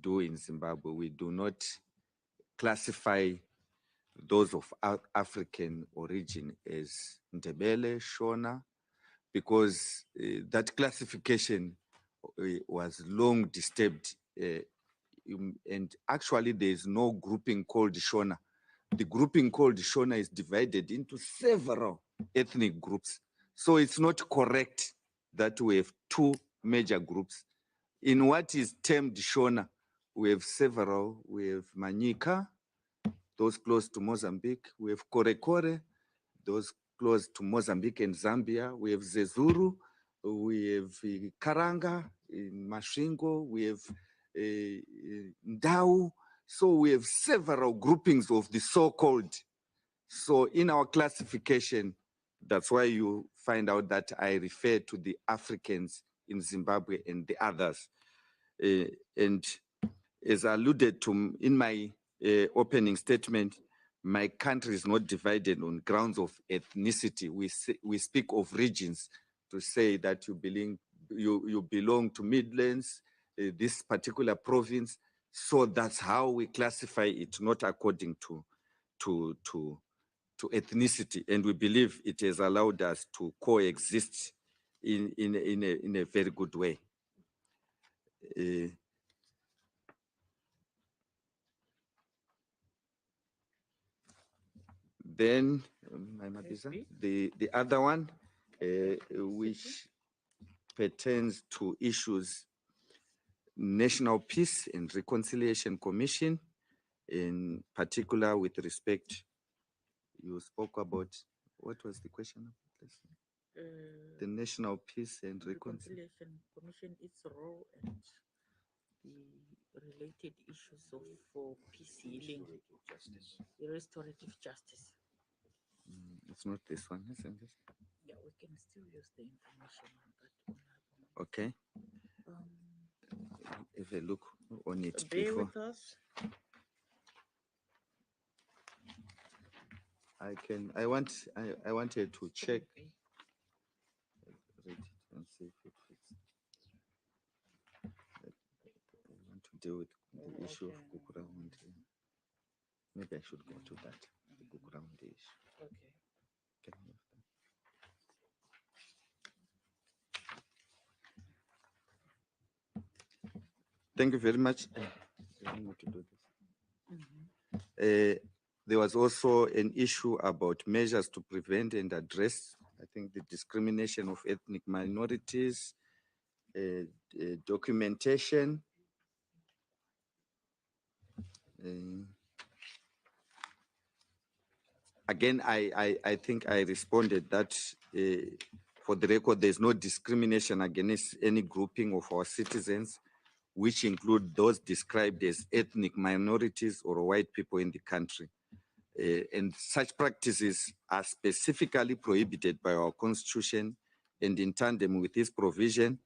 do in Zimbabwe. We do not classify those of African origin as Ndebele, Shona, because that classification was long disturbed. And actually, there is no grouping called Shona. The grouping called Shona is divided into several ethnic groups. So it's not correct that we have two major groups. In what is termed Shona, we have several. We have Manyika, those close to Mozambique. We have Korekore, those close to Mozambique and Zambia. We have Zezuru. We have Karanga, Mashingo. We have Ndau. So we have several groupings of the so-called. So in our classification, that's why you find out that I refer to the Africans in Zimbabwe and the others. And as I alluded to in my opening statement, my country is not divided on grounds of ethnicity. We speak of regions to say that you belong to Midlands, this particular province. So that's how we classify it, not according to ethnicity. And we believe it has allowed us to coexist in a very good way. Then, the other one, which pertains to issues, National Peace and Reconciliation Commission, in particular with respect, you spoke about, what was the question? The National Peace and Reconciliation Commission, its role and the related issues for peace healing, restorative justice. It's not this one, isn't it? Yeah, we can still use the information on that. Okay. Have a look on it bear before. with us. I wanted to check. Read it and see if it fits. I want to deal with the issue of Kukurawundi. Maybe I should go to that, the Kukurawundi issue. Okay. Can you have that? Thank you very much. I don't want to do this. There was also an issue about measures to prevent and address, I think, the discrimination of ethnic minorities, documentation. Again, I think I responded that for the record, there's no discrimination against any grouping of our citizens, which include those described as ethnic minorities or white people in the country. And such practices are specifically prohibited by our constitution, and in tandem with this provision,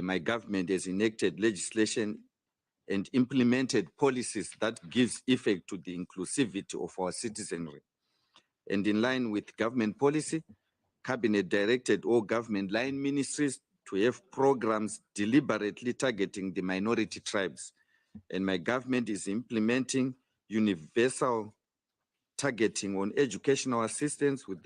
my government has enacted legislation and implemented policies that gives effect to the inclusivity of our citizenry. And in line with government policy, Cabinet directed all government line ministries to have programs deliberately targeting the minority tribes. And my government is implementing universal targeting on educational assistance with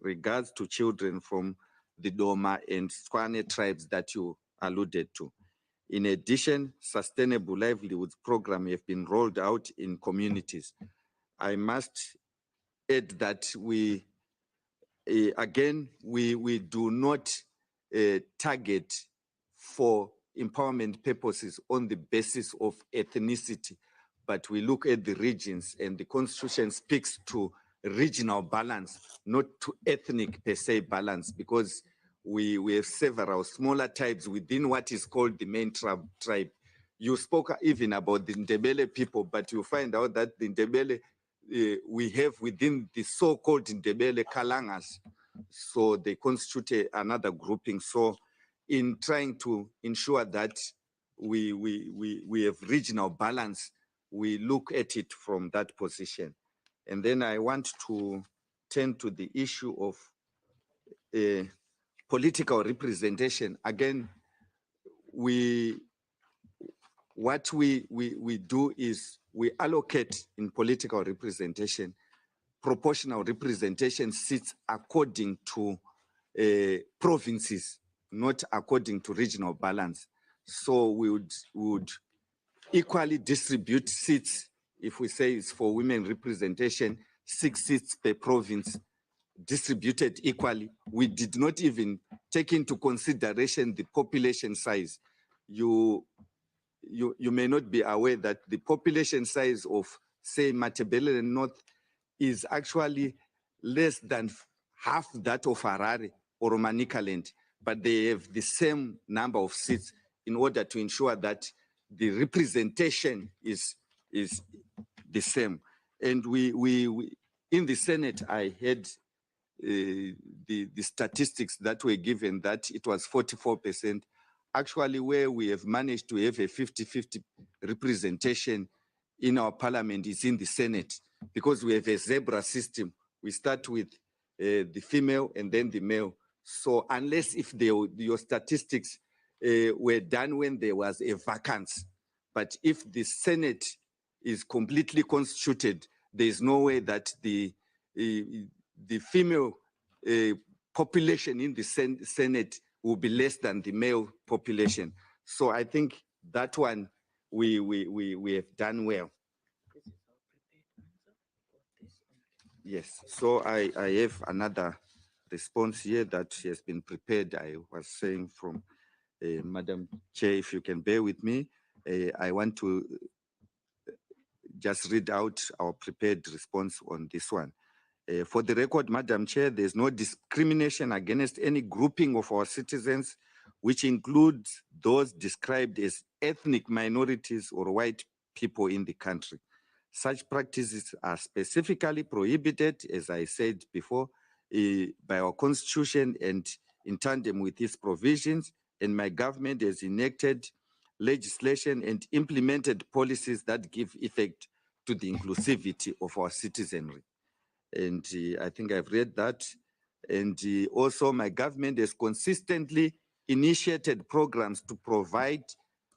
regards to children from the Doma and Swane tribes that you alluded to. In addition, sustainable livelihoods program have been rolled out in communities. I must add that we do not target for empowerment purposes on the basis of ethnicity, but we look at the regions, and the constitution speaks to regional balance, not to ethnic per se balance, because we have several smaller tribes within what is called the main tribe. You spoke even about the Ndebele people, but you find out that the Ndebele, we have within the so-called Ndebele Kalangas, so they constitute another grouping. So in trying to ensure that we have regional balance, we look at it from that position. And then I want to turn to the issue of political representation. Again, what we do is we allocate in political representation, proportional representation seats according to provinces, not according to regional balance. So we would equally distribute seats. If we say it's for women representation, 6 seats per province, distributed equally. We did not even take into consideration the population size. You may not be aware that the population size of, say, Matabele North is actually less than half that of Harare or Manicaland, but they have the same number of seats in order to ensure that the representation is the same. And we in the Senate, I had the statistics that were given that it was 44%. Actually, where we have managed to have a 50-50 representation in our parliament is in the Senate, because we have a zebra system. We start with the female and then the male. So unless if your statistics were done when there was a vacance, but if the Senate is completely constituted, there is no way that the female population in the Senate will be less than the male population. So I think that one we have done well. This is our prepared answer for this only. Yes. So I have another response here that has been prepared. I was saying from Madam Chair, if you can bear with me, I want to just read out our prepared response on this one. For the record, Madam Chair, there's no discrimination against any grouping of our citizens, which includes those described as ethnic minorities or white people in the country. Such practices are specifically prohibited, as I said before, by our constitution and in tandem with its provisions, and my government has enacted legislation and implemented policies that give effect to the inclusivity of our citizenry. And I think I've read that. And also my government has consistently initiated programs to provide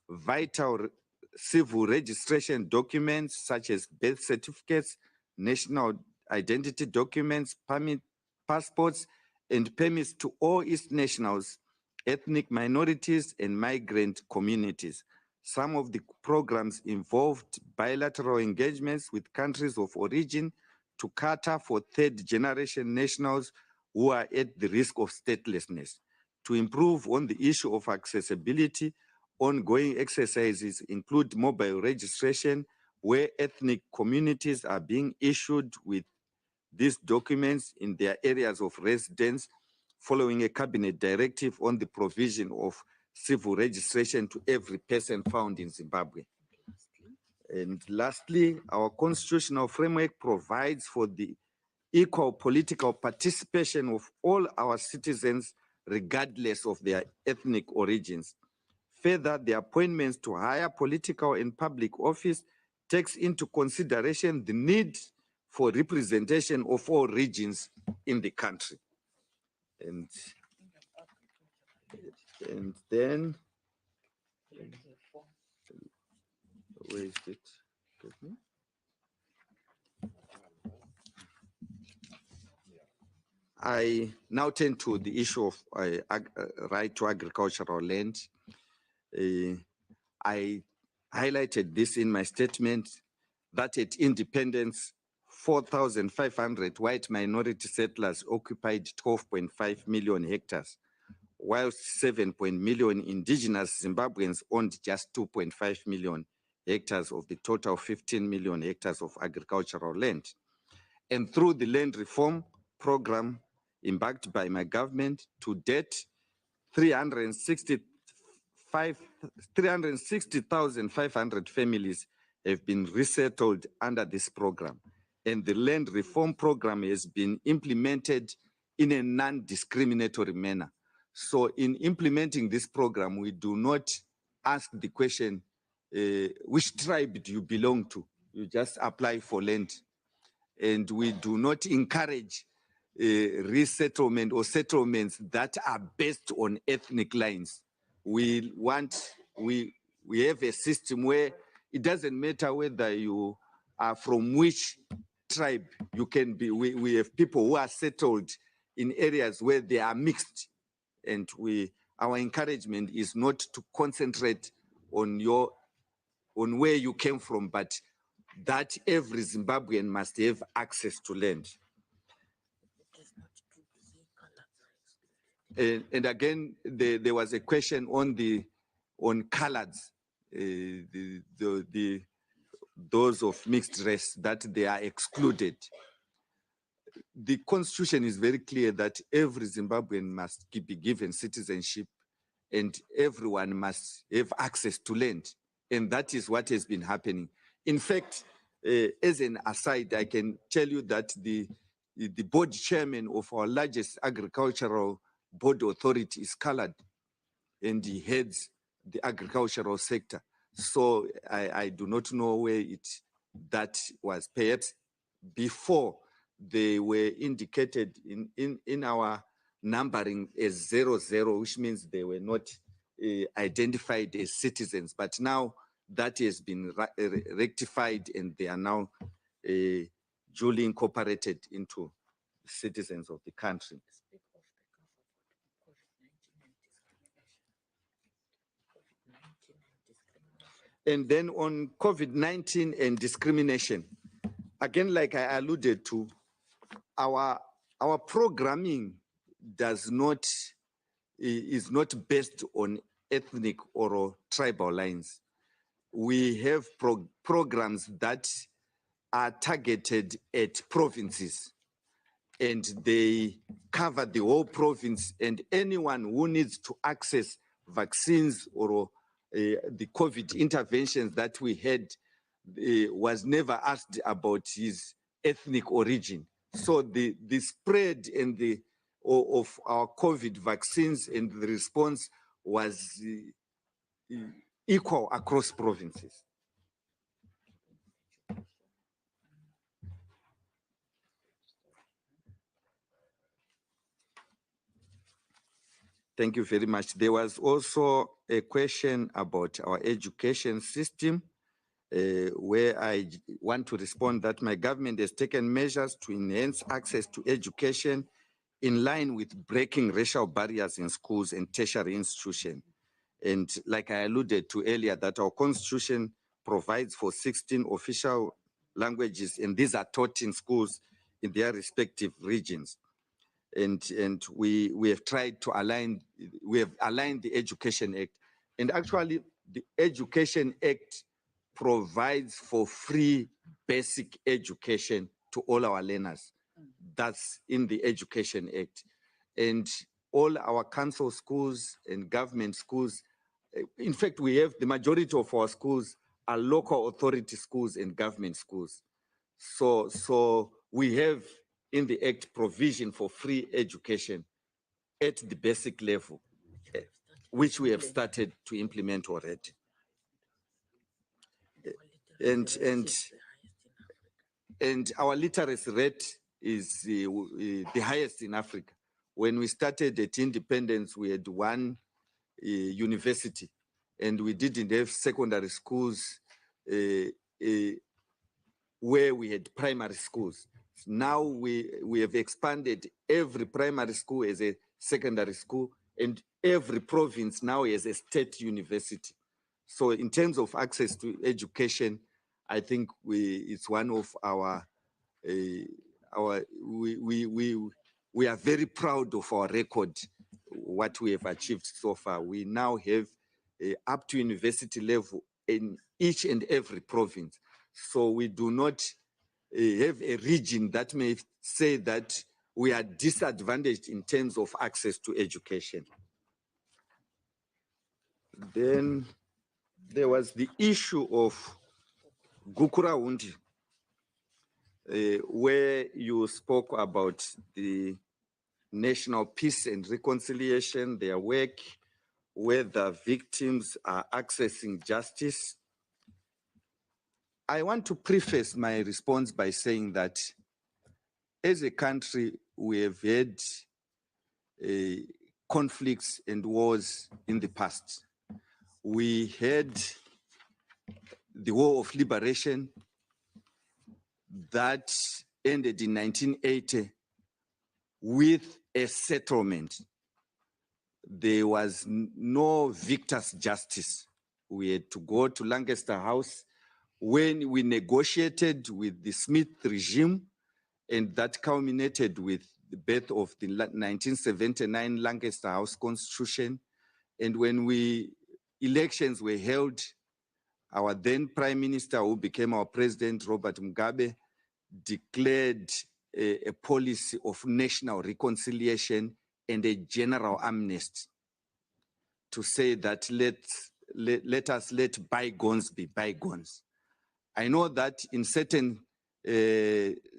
vital civil registration documents such as birth certificates, national identity documents, passports, and permits to all East nationals, ethnic minorities, and migrant communities. Some of the programs involved bilateral engagements with countries of origin to cater for third-generation nationals who are at the risk of statelessness. To improve on the issue of accessibility, ongoing exercises include mobile registration, where ethnic communities are being issued with these documents in their areas of residence, following a cabinet directive on the provision of civil registration to every person found in Zimbabwe. And lastly, our constitutional framework provides for the equal political participation of all our citizens, regardless of their ethnic origins. Further, the appointments to higher political and public office takes into consideration the need for representation of all regions in the country. And then, where is it? I now turn to the issue of right to agricultural land. I highlighted this in my statement that at independence, 4,500 white minority settlers occupied 12.5 million hectares, whilst 7 million indigenous Zimbabweans owned just 2.5 million hectares of the total 15 million hectares of agricultural land. And through the land reform program embarked by my government, to date, 360,500 families have been resettled under this program. And the land reform program has been implemented in a non-discriminatory manner. So in implementing this program, we do not ask the question, which tribe do you belong to? You just apply for land. And we do not encourage resettlement or settlements that are based on ethnic lines. We We have a system where it doesn't matter whether you are from which tribe you can be. We have people who are settled in areas where they are mixed, and our encouragement is not to concentrate on where you came from, but that every Zimbabwean must have access to land. It is not true to say colors are excluded. And again, there was a question on coloreds, those of mixed race, that they are excluded. The constitution is very clear that every Zimbabwean must be given citizenship and everyone must have access to land. And that is what has been happening. In fact, as an aside, I can tell you that the board chairman of our largest agricultural board authority is colored, and he heads the agricultural sector. So I do not know where that was. Perhaps before they were indicated in our numbering as 00, which means they were not identified as citizens. But now that has been rectified and they are now duly incorporated into citizens of the country. Speak of the COVID-19 and discrimination. And then on COVID-19 and discrimination, again, like I alluded to, our programming is not based on ethnic or tribal lines. We have programs that are targeted at provinces, and they cover the whole province, and anyone who needs to access vaccines or the COVID interventions that we had was never asked about his ethnic origin. So the spread and of our COVID vaccines and the response was equal across provinces. Thank you very much. There was also a question about our education system, where I want to respond that my government has taken measures to enhance access to education in line with breaking racial barriers in schools and tertiary institutions. And like I alluded to earlier, that our constitution provides for 16 official languages, and these are taught in schools in their respective regions. And we have tried to aligned the Education Act. And actually, the Education Act provides for free basic education to all our learners. That's in the Education Act. And all our council schools and government schools, in fact, we have the majority of our schools are local authority schools and government schools. So we have in the Act provision for free education at the basic level, which we have started to implement already. And our literacy rate is the highest in Africa. When we started at independence, we had one university, and we didn't have secondary schools where we had primary schools. Now we have expanded every primary school as a secondary school, and every province now has a state university. So in terms of access to education, I think it's one of we are very proud of our record, what we have achieved so far. We now have up to university level in each and every province. So we do not have a region that may say that we are disadvantaged in terms of access to education. Then there was the issue of Gukurahundi, where you spoke about the National Peace and Reconciliation, their work, whether victims are accessing justice. I want to preface my response by saying that as a country, we have had conflicts and wars in the past. we had the War of Liberation that ended in 1980 with a settlement. There was no victor's justice. We had to go to Lancaster House when we negotiated with the Smith regime, and that culminated with the birth of the 1979 Lancaster House Constitution. And when elections were held, our then Prime Minister, who became our President, Robert Mugabe, declared a policy of national reconciliation and a general amnesty to say that let us let bygones be bygones. I know that in certain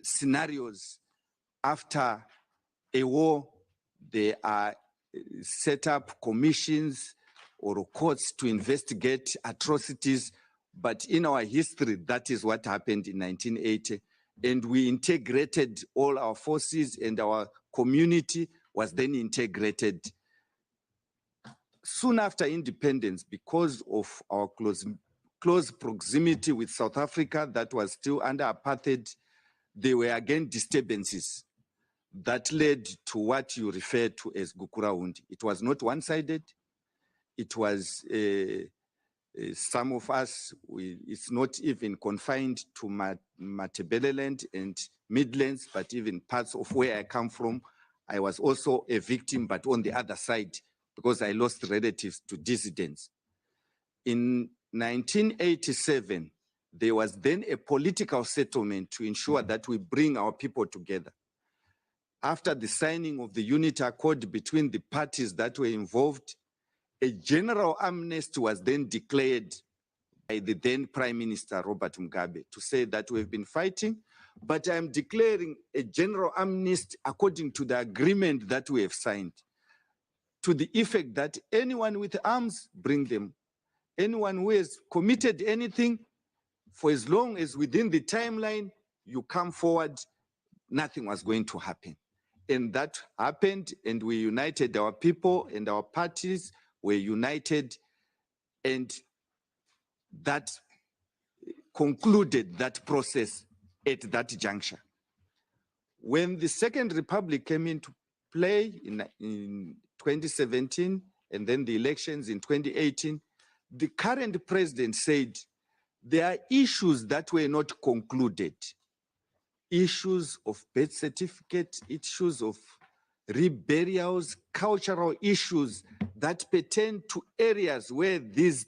scenarios after a war, there are set up commissions or courts to investigate atrocities, but in our history, that is what happened in 1980. And we integrated all our forces, and our community was then integrated. Soon after independence, because of our close proximity with South Africa that was still under apartheid, there were again disturbances that led to what you refer to as Gukuraundi. It was not one-sided. It was some of us, it's not even confined to Matabeleland and Midlands, but even parts of where I come from. I was also a victim, but on the other side, because I lost relatives to dissidents. In 1987, there was then a political settlement to ensure that we bring our people together. After the signing of the Unity Accord between the parties that were involved, a general amnesty was then declared by the then Prime Minister, Robert Mugabe, to say that we've been fighting, but I'm declaring a general amnesty according to the agreement that we have signed, to the effect that anyone with arms, bring them. Anyone who has committed anything, for as long as within the timeline you come forward, nothing was going to happen. And that happened, and we united our people, and our parties were united, and that concluded that process at that juncture. When the Second Republic came into play in 2017, and then the elections in 2018, the current president said there are issues that were not concluded. Issues of birth certificate, issues of reburials, cultural issues that pertain to areas where these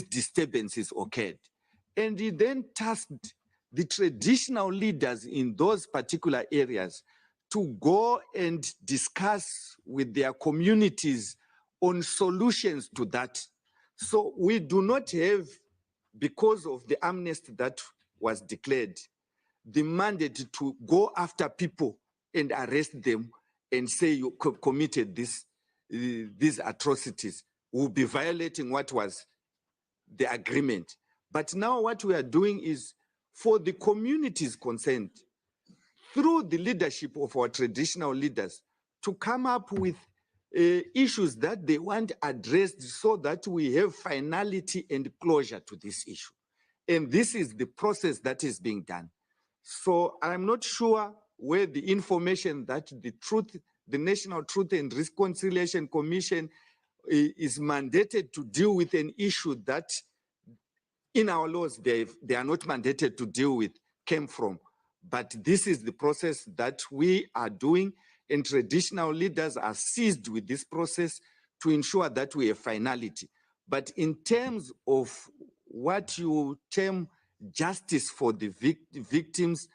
disturbances occurred. And he then tasked the traditional leaders in those particular areas to go and discuss with their communities on solutions to that. So we do not have, because of the amnesty that was declared, the mandate to go after people and arrest them and say you committed these atrocities. We'll be violating what was the agreement. But now what we are doing is, for the communities concerned, through the leadership of our traditional leaders, to come up with issues that they want addressed so that we have finality and closure to this issue. And this is the process that is being done. So I'm not sure where the information that the National Truth and Reconciliation Commission is mandated to deal with an issue that in our laws they are not mandated to deal with came from. But this is the process that we are doing, and traditional leaders are seized with this process to ensure that we have finality. But in terms of what you term justice for the victims,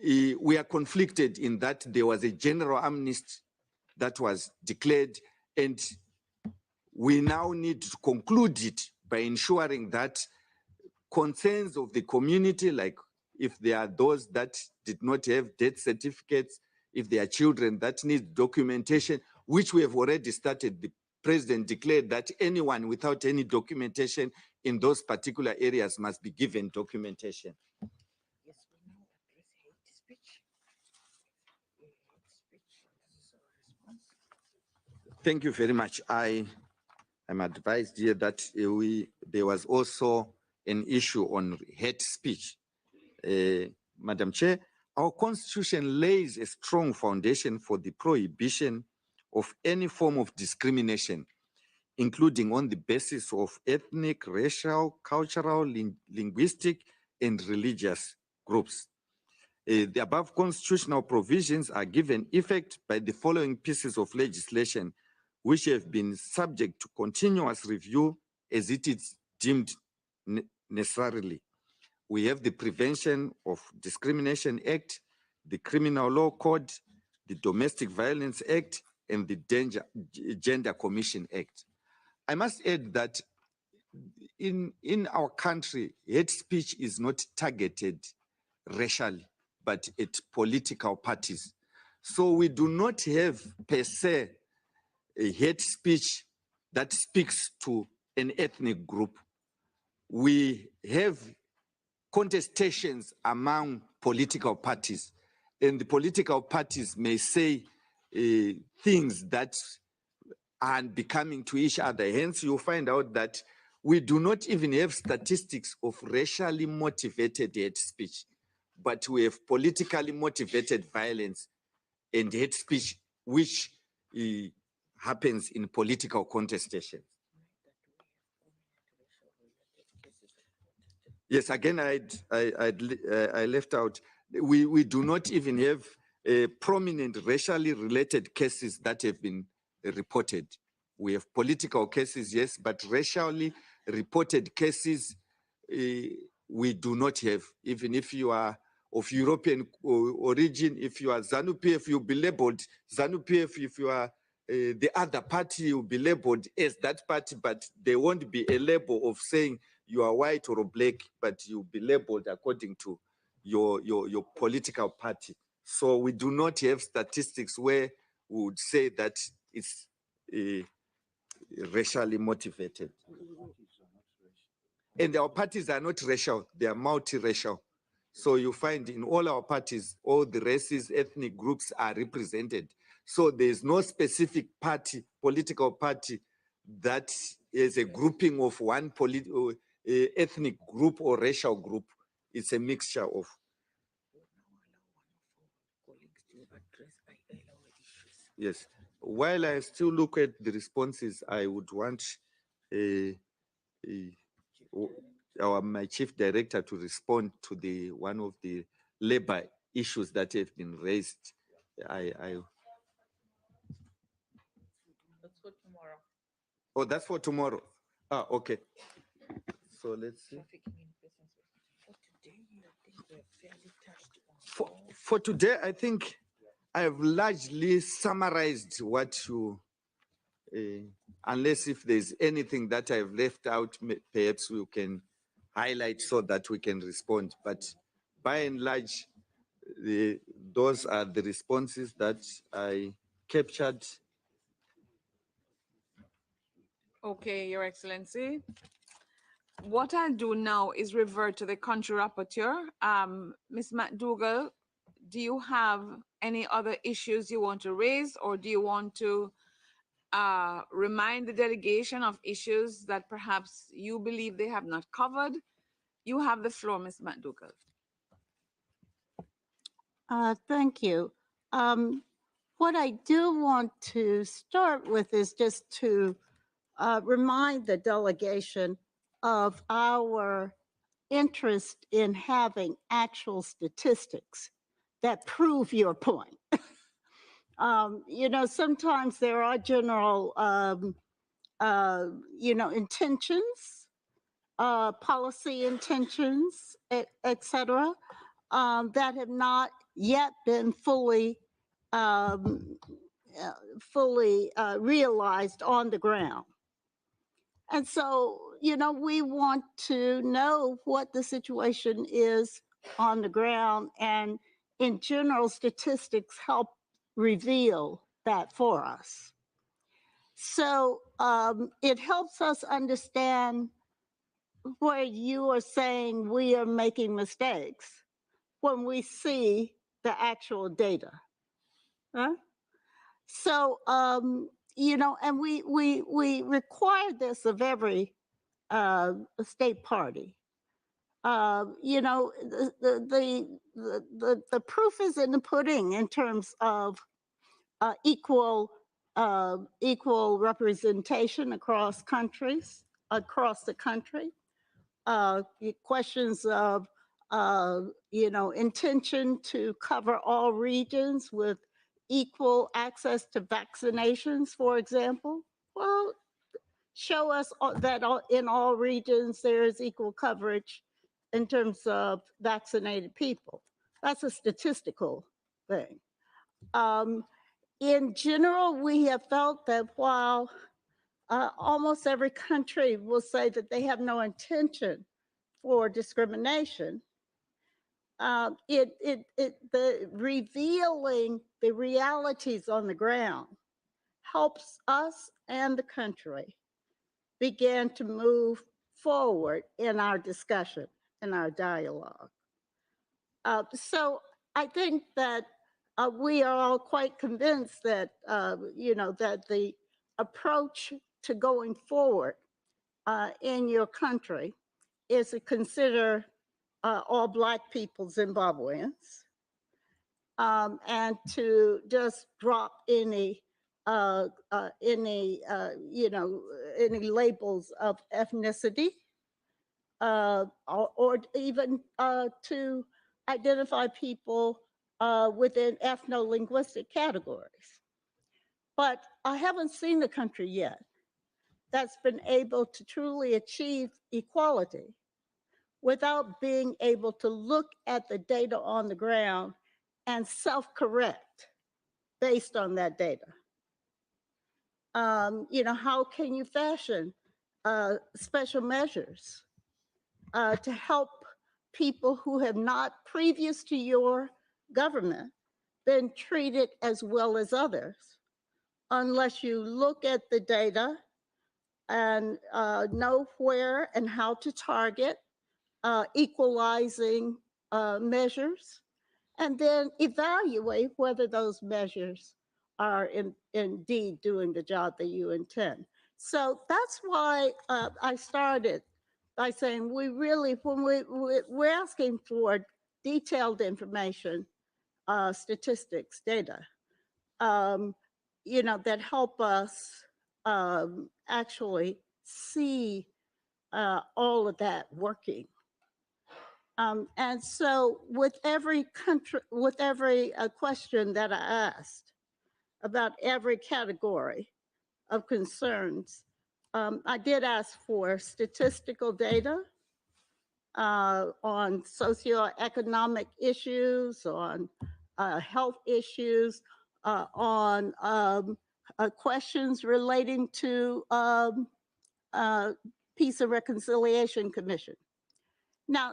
we are conflicted in that there was a general amnesty that was declared, and we now need to conclude it by ensuring that concerns of the community, like if there are those that did not have death certificates, if there are children that need documentation, which we have already started. The president declared that anyone without any documentation in those particular areas must be given documentation. Yes, we now address hate speech. Hate speech. This is our response. Thank you very much. I I'm advised here that there was also an issue on hate speech. Madam Chair, our constitution lays a strong foundation for the prohibition of any form of discrimination, including on the basis of ethnic, racial, cultural, linguistic, and religious groups. The above constitutional provisions are given effect by the following pieces of legislation, which have been subject to continuous review as it is deemed necessarily. We have the Prevention of Discrimination Act, the Criminal Law Code, the Domestic Violence Act, and the Gender Commission Act. I must add that in our country, hate speech is not targeted racially, but at political parties. So we do not have per se a hate speech that speaks to an ethnic group. We have contestations among political parties, and the political parties may say things that are unbecoming to each other. Hence, you'll find out that we do not even have statistics of racially motivated hate speech, but we have politically motivated violence and hate speech, which happens in political contestations. Yes, again, I left out, we do not even have prominent racially related cases that have been reported. We have political cases, yes, but racially reported cases, we do not have. Even if you are of European origin, if you are ZANU-PF, you'll be labeled ZANU-PF. If you are the other party, you'll be labeled as that party, but there won't be a label of saying you are white or black, but you'll be labeled according to your political party. So we do not have statistics where we would say that it's racially motivated. And our parties are not racial, they are multiracial. So you find in all our parties, all the races, ethnic groups are represented. So there's no specific party, political party, that is a grouping of one ethnic group or racial group. It's a mixture of. Yes. While I still look at the responses, I would want my chief director to respond to the one of the labor issues that have been raised. That's for tomorrow. Oh, that's for tomorrow. Ah, okay. So let's see. For today, I think we're fairly touched on. For today, I think I have largely summarized what you, unless if there's anything that I've left out, perhaps we can highlight so that we can respond. But by and large, those are the responses that I captured. Okay, Your Excellency. What I'll do now is revert to the country rapporteur. Ms. McDougall, do you have any other issues you want to raise, or do you want to remind the delegation of issues that perhaps you believe they have not covered? You have the floor, Ms. McDougall. Thank you. What I do want to start with is just to remind the delegation of our interest in having actual statistics that prove your point. You know, sometimes there are general, you know, intentions, policy intentions, et cetera, that have not yet been fully realized on the ground. And so, you know, we want to know what the situation is on the ground, and in general, statistics help reveal that for us. So it helps us understand where you are saying we are making mistakes when we see the actual data. Huh? So you know, and we require this of every state party. You know, the proof is in the pudding in terms of equal representation across the country. Questions of you know, intention to cover all regions with equal access to vaccinations, for example. Well, show us that in all regions there is equal coverage in terms of vaccinated people. That's a statistical thing. In general, we have felt that while almost every country will say that they have no intention for discrimination, the revealing the realities on the ground helps us and the country begin to move forward in our discussion, in our dialogue. So I think that we are all quite convinced that, you know, that the approach to going forward in your country is to consider all Black people Zimbabweans, and to just drop any you know, any labels of ethnicity, or even to identify people within ethno-linguistic categories. But I haven't seen the country yet that's been able to truly achieve equality without being able to look at the data on the ground and self-correct based on that data. You know, how can you fashion special measures to help people who have not, previous to your government, been treated as well as others, unless you look at the data and know where and how to target equalizing measures, and then evaluate whether those measures are indeed doing the job that you intend. So that's why I started by saying we really, when we're asking for detailed information, statistics, data, you know, that help us actually see all of that working. And so with every country, with every question that I asked about every category of concerns, I did ask for statistical data on socioeconomic issues, on health issues, on questions relating to Peace and Reconciliation Commission. Now,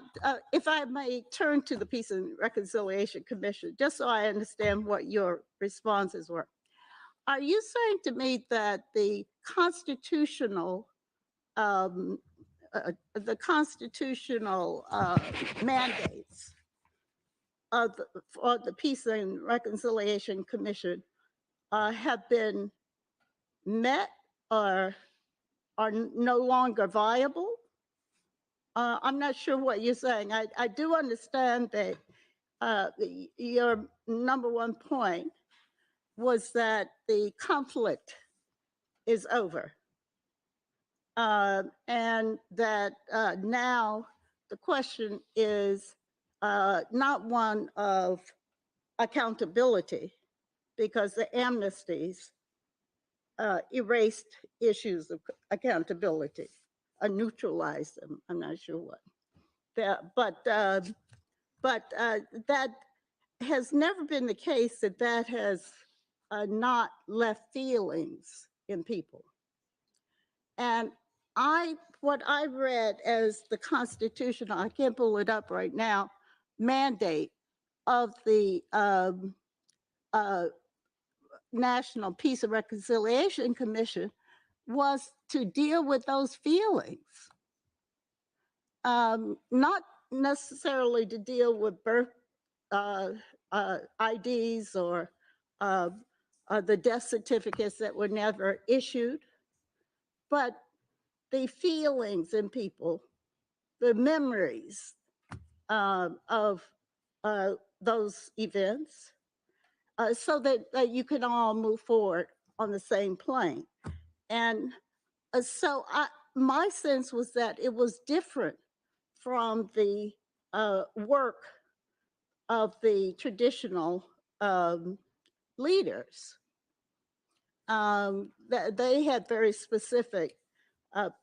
if I may turn to the Peace and Reconciliation Commission, just so I understand what your responses were. Are you saying to me that the constitutional mandates of for the Peace and Reconciliation Commission have been met or are no longer viable? I'm not sure what you're saying. I do understand that your number one point was that the conflict is over, and that now the question is not one of accountability, because the amnesties erased issues of accountability, neutralized them. I'm not sure what. But that has never been the case, that has not left feelings in people. And what I read as the constitutional, I can't pull it up right now, mandate of the National Peace and Reconciliation Commission was to deal with those feelings. Not necessarily to deal with birth IDs or the death certificates that were never issued, but the feelings in people, the memories of those events, so that you can all move forward on the same plane. And so my sense was that it was different from the work of the traditional leaders. They had very specific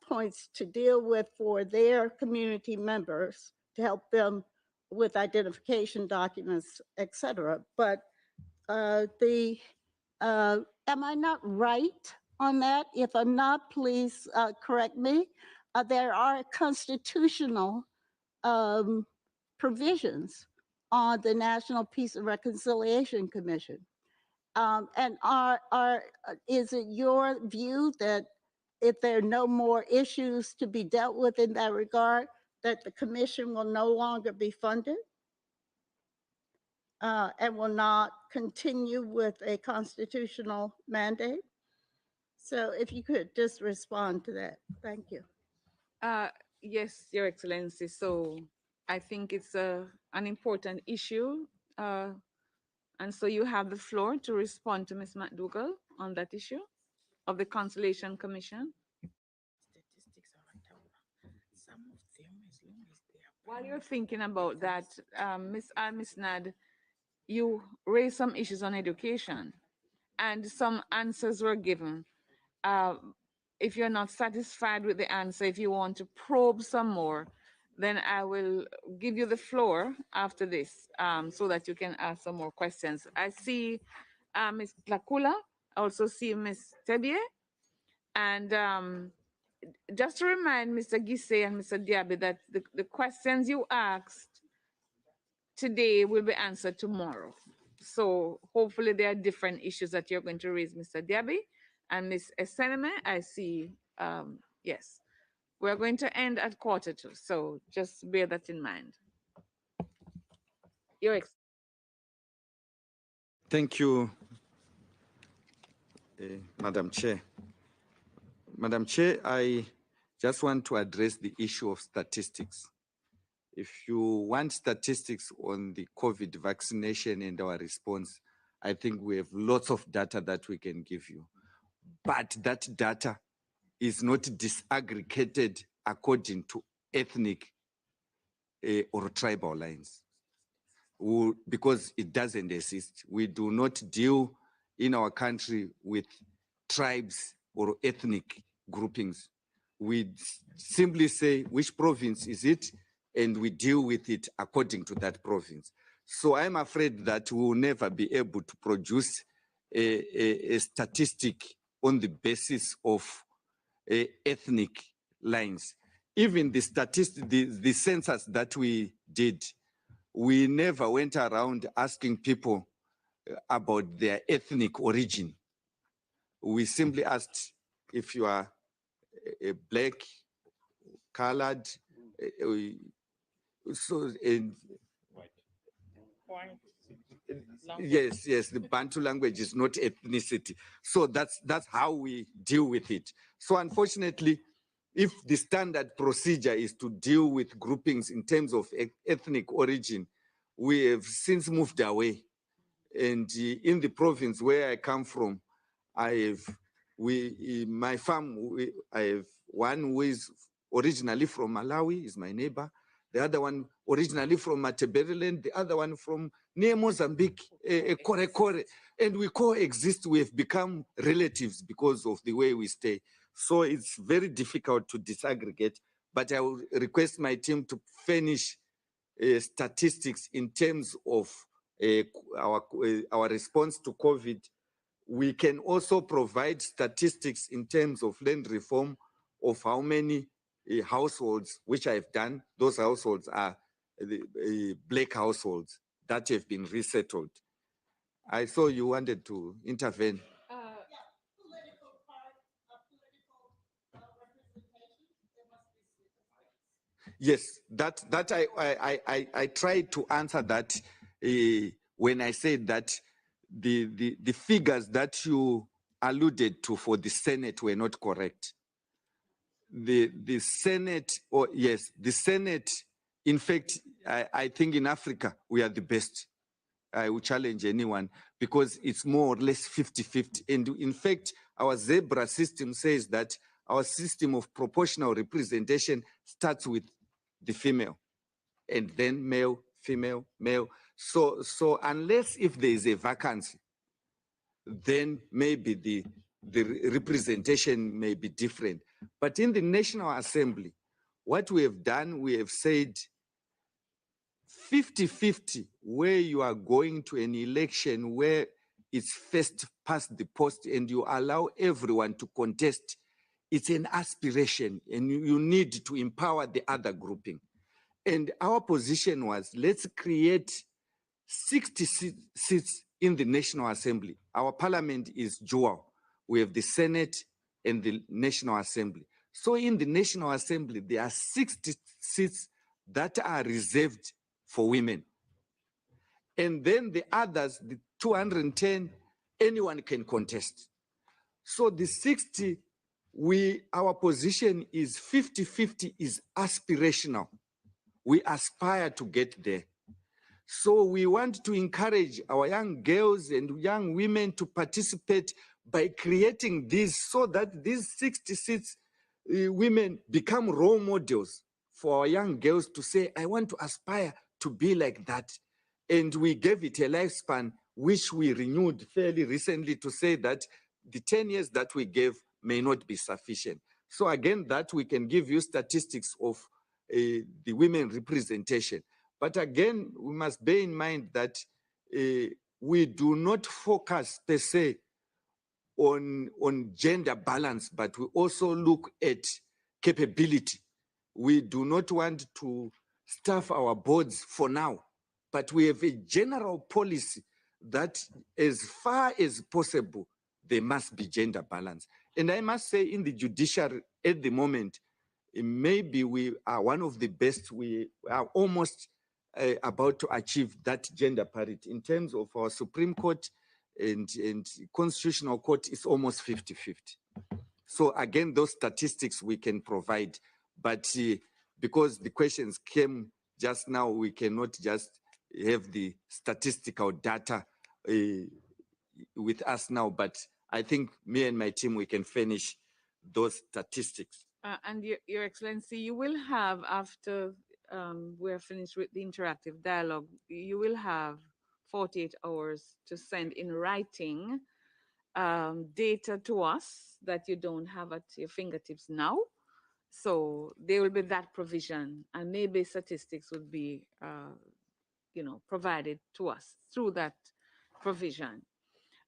points to deal with for their community members to help them with identification documents, et cetera. But am I not right on that? If I'm not, please correct me. There are constitutional provisions on the National Peace and Reconciliation Commission. And is it your view that if there are no more issues to be dealt with in that regard, that the commission will no longer be funded and will not continue with a constitutional mandate? So if you could just respond to that. Thank you. Yes, Your Excellency. So I think it's an important issue. And so you have the floor to respond to Ms. McDougall on that issue of the Conciliation Commission. Statistics are some of them, as long as they are. While you're thinking about that, Ms. Nad, you raised some issues on education and some answers were given. If you're not satisfied with the answer, if you want to probe some more, then I will give you the floor after this so that you can ask some more questions. I see Ms. Lakula, I also see Ms. Tebie, and just to remind Mr. Gise and Mr. Diaby that the questions you asked today will be answered tomorrow. So hopefully there are different issues that you're going to raise, Mr. Diaby. And Ms. Eseneme, I see, yes. We're going to end at 1:45, so just bear that in mind. Thank you, Madam Chair. Madam Chair, I just want to address the issue of statistics. If you want statistics on the COVID vaccination and our response, I think we have lots of data that we can give you. But that data is not disaggregated according to ethnic or tribal lines, because it doesn't exist. We do not deal in our country with tribes or ethnic groupings. We simply say which province is it, and we deal with it according to that province. So I'm afraid that we will never be able to produce a statistic on the basis of ethnic lines. Even the the census that we did, we never went around asking people about their ethnic origin. We simply asked if you are a black, colored, so White. yes, the Bantu language is not ethnicity. So that's how we deal with it. So unfortunately, if the standard procedure is to deal with groupings in terms of ethnic origin, we have since moved away. And in the province where I come from, my farm, I have one who is originally from Malawi, is my neighbor. The other one originally from Matabeleland, the other one from near Mozambique, Kore. And we coexist, we have become relatives because of the way we stay. So it's very difficult to disaggregate, but I will request my team to furnish statistics in terms of our response to COVID. We can also provide statistics in terms of land reform of how many households, which I've done. Those households are the black households that have been resettled. I saw you wanted to intervene. Yes, that I tried to answer that when I said that the figures that you alluded to for the Senate were not correct. The Senate, or yes, the Senate, in fact, I think in Africa, we are the best. I will challenge anyone because it's more or less 50-50. And in fact, our zebra system says that our system of proportional representation starts with the female and then male, female, male. So unless if there is a vacancy, then maybe the representation may be different. But in the National Assembly, what we have done, we have said 50-50, where you are going to an election where it's first past the post and you allow everyone to contest. It's an aspiration and you need to empower the other grouping. And our position was, let's create 60 seats in the National Assembly. Our parliament is dual. We have the Senate and the National Assembly. So in the National Assembly, there are 60 seats that are reserved for women. And then the others, the 210, anyone can contest. So the 60, our position is 50-50 is aspirational. We aspire to get there. So we want to encourage our young girls and young women to participate by creating these so that these 60 seats women become role models for our young girls to say, I want to aspire to be like that. And we gave it a lifespan, which we renewed fairly recently to say that the 10 years that we gave may not be sufficient. So again, that we can give you statistics of the women representation. But again, we must bear in mind that we do not focus per se on gender balance, but we also look at capability. We do not want to staff our boards for now, but we have a general policy that as far as possible, there must be gender balance. And I must say in the judiciary at the moment, maybe we are one of the best. We are almost about to achieve that gender parity. In terms of our Supreme Court and Constitutional Court, it's almost 50-50. So again, those statistics we can provide, but because the questions came just now, we cannot just have the statistical data with us now, but I think me and my team, we can furnish those statistics. And Your Excellency, you will have, after we're finished with the interactive dialogue, you will have 48 hours to send in writing data to us that you don't have at your fingertips now. So there will be that provision, and maybe statistics would be, provided to us through that provision.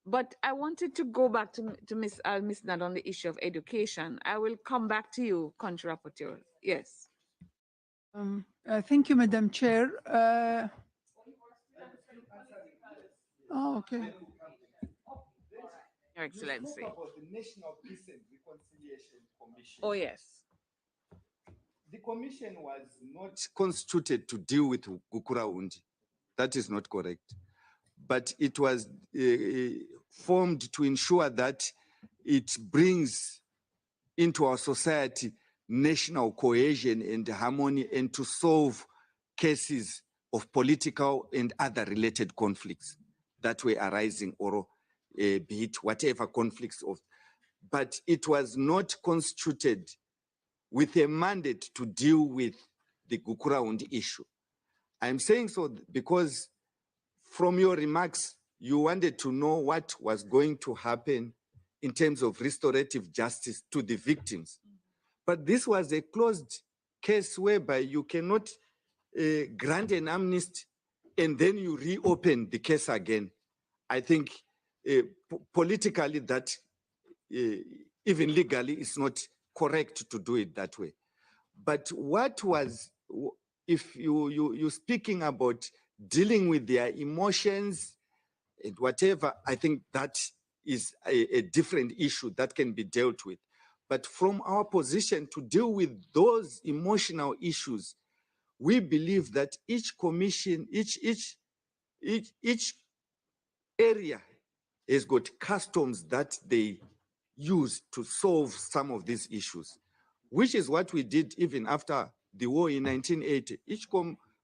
But I wanted to go back to Ms. Nad on the issue of education. I will come back to you, Country Rapporteur. Yes. Thank you, Madam Chair. Okay. Your Excellency. About the National Peace and Reconciliation Commission. Oh, yes. The commission was not constituted to deal with Gukurahundi. That is not correct. But it was formed to ensure that it brings into our society national cohesion and harmony and to solve cases of political and other related conflicts that were arising, or be it whatever conflicts of. But it was not constituted with a mandate to deal with the Gukurahundi issue. I'm saying so because from your remarks, you wanted to know what was going to happen in terms of restorative justice to the victims. But this was a closed case whereby you cannot grant an amnesty and then you reopen the case again. I think politically that, even legally, is not correct to do it that way. But what was, if you're speaking about dealing with their emotions and whatever, I think that is a different issue that can be dealt with. But from our position to deal with those emotional issues, we believe that each commission, each area has got customs that they use to solve some of these issues, which is what we did even after the war in 1980. Each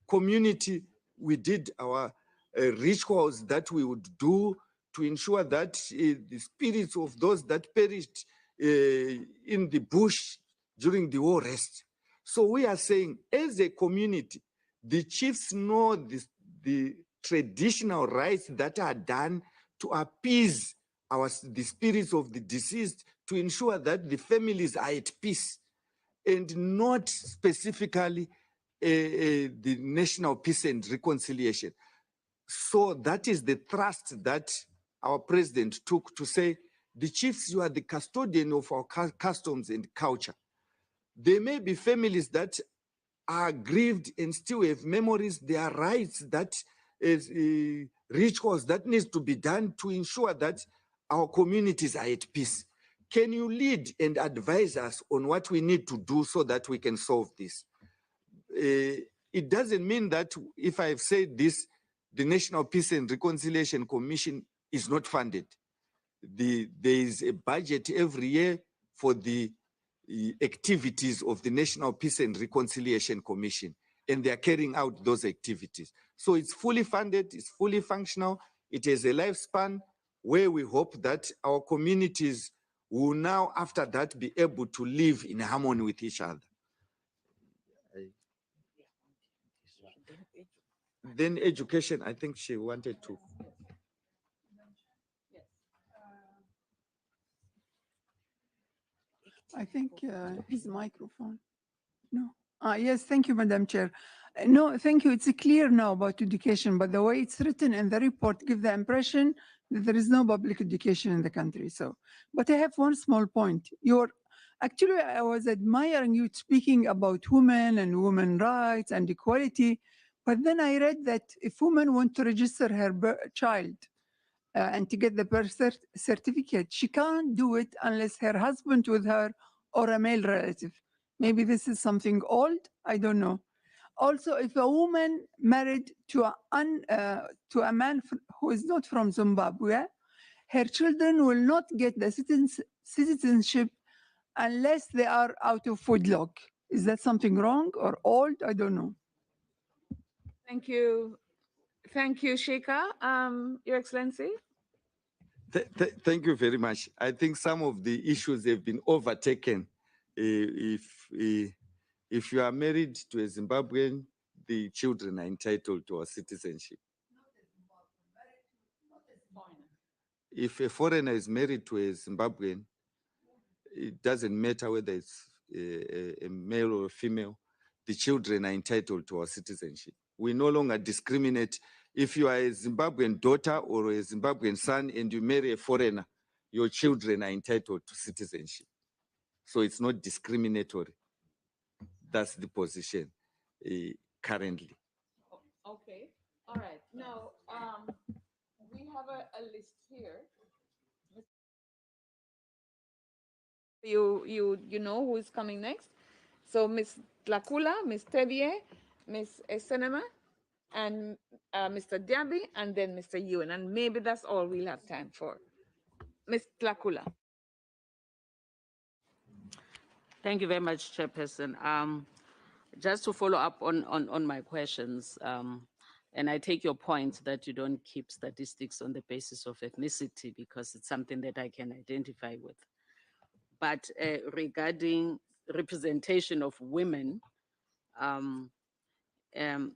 community, we did our rituals that we would do to ensure that the spirits of those that perished in the bush during the war rest. So we are saying, as a community, the chiefs know the traditional rites that are done to appease the spirits of the deceased, to ensure that the families are at peace, and not specifically the national peace and reconciliation. So that is the thrust that our president took to say, the chiefs, you are the custodian of our customs and culture. There may be families that are grieved and still have memories. There are rights that is rituals that needs to be done to ensure that our communities are at peace. Can you lead and advise us on what we need to do so that we can solve this? It doesn't mean that if I've said this, the National Peace and Reconciliation Commission is not funded. There is a budget every year for the activities of the National Peace and Reconciliation Commission, and they are carrying out those activities. So it's fully funded, it's fully functional, it has a lifespan where we hope that our communities will now, after that, be able to live in harmony with each other. Then education, I think she wanted to. I think his microphone. No. Yes, thank you, Madam Chair. No, thank you. It's clear now about education, but the way it's written in the report gives the impression that there is no public education in the country. So, but I have one small point. Actually, I was admiring you speaking about women and women rights and equality, but then I read that if women want to register her child and to get the birth certificate, she can't do it unless her husband with her or a male relative. Maybe this is something old, I don't know. Also, if a woman married to a man who is not from Zimbabwe, her children will not get the citizenship unless they are out of wedlock. Is that something wrong or old? I don't know. Thank you. Thank you, Sheikha. Your Excellency. Thank you very much. I think some of the issues have been overtaken. If you are married to a Zimbabwean, the children are entitled to a citizenship. If a foreigner is married to a Zimbabwean, it doesn't matter whether it's a male or a female, the children are entitled to our citizenship. We no longer discriminate. If you are a Zimbabwean daughter or a Zimbabwean son and you marry a foreigner, your children are entitled to citizenship. So it's not discriminatory. That's the position currently. Okay, all right. Now, we have a list here. You know who is coming next. So Ms. Tlakula, Ms. Tedie, Ms. Esenema, and Mr. Diaby, and then Mr. Ewan. And maybe that's all we'll have time for. Ms. Tlakula. Thank you very much, Chairperson. Just to follow up on my questions, and I take your point that you don't keep statistics on the basis of ethnicity because it's something that I can identify with. But regarding representation of women,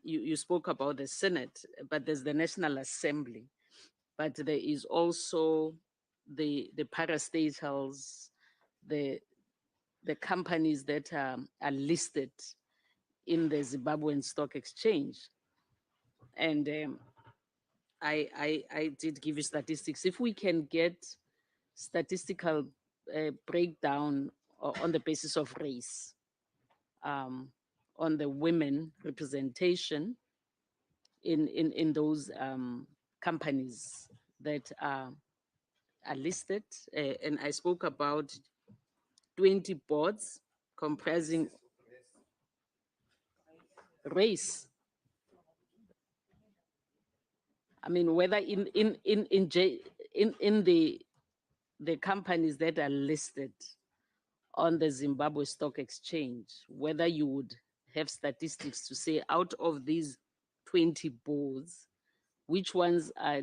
you spoke about the Senate, but there's the National Assembly, but there is also the parastatals, the companies that are listed in the Zimbabwean Stock Exchange. And I did give you statistics. If we can get statistical breakdown on the basis of race, on the women representation in those companies that are listed. And I spoke about 20 boards comprising race. I mean, whether in in the companies that are listed on the Zimbabwe Stock Exchange, whether you would have statistics to say out of these 20 boards, which ones are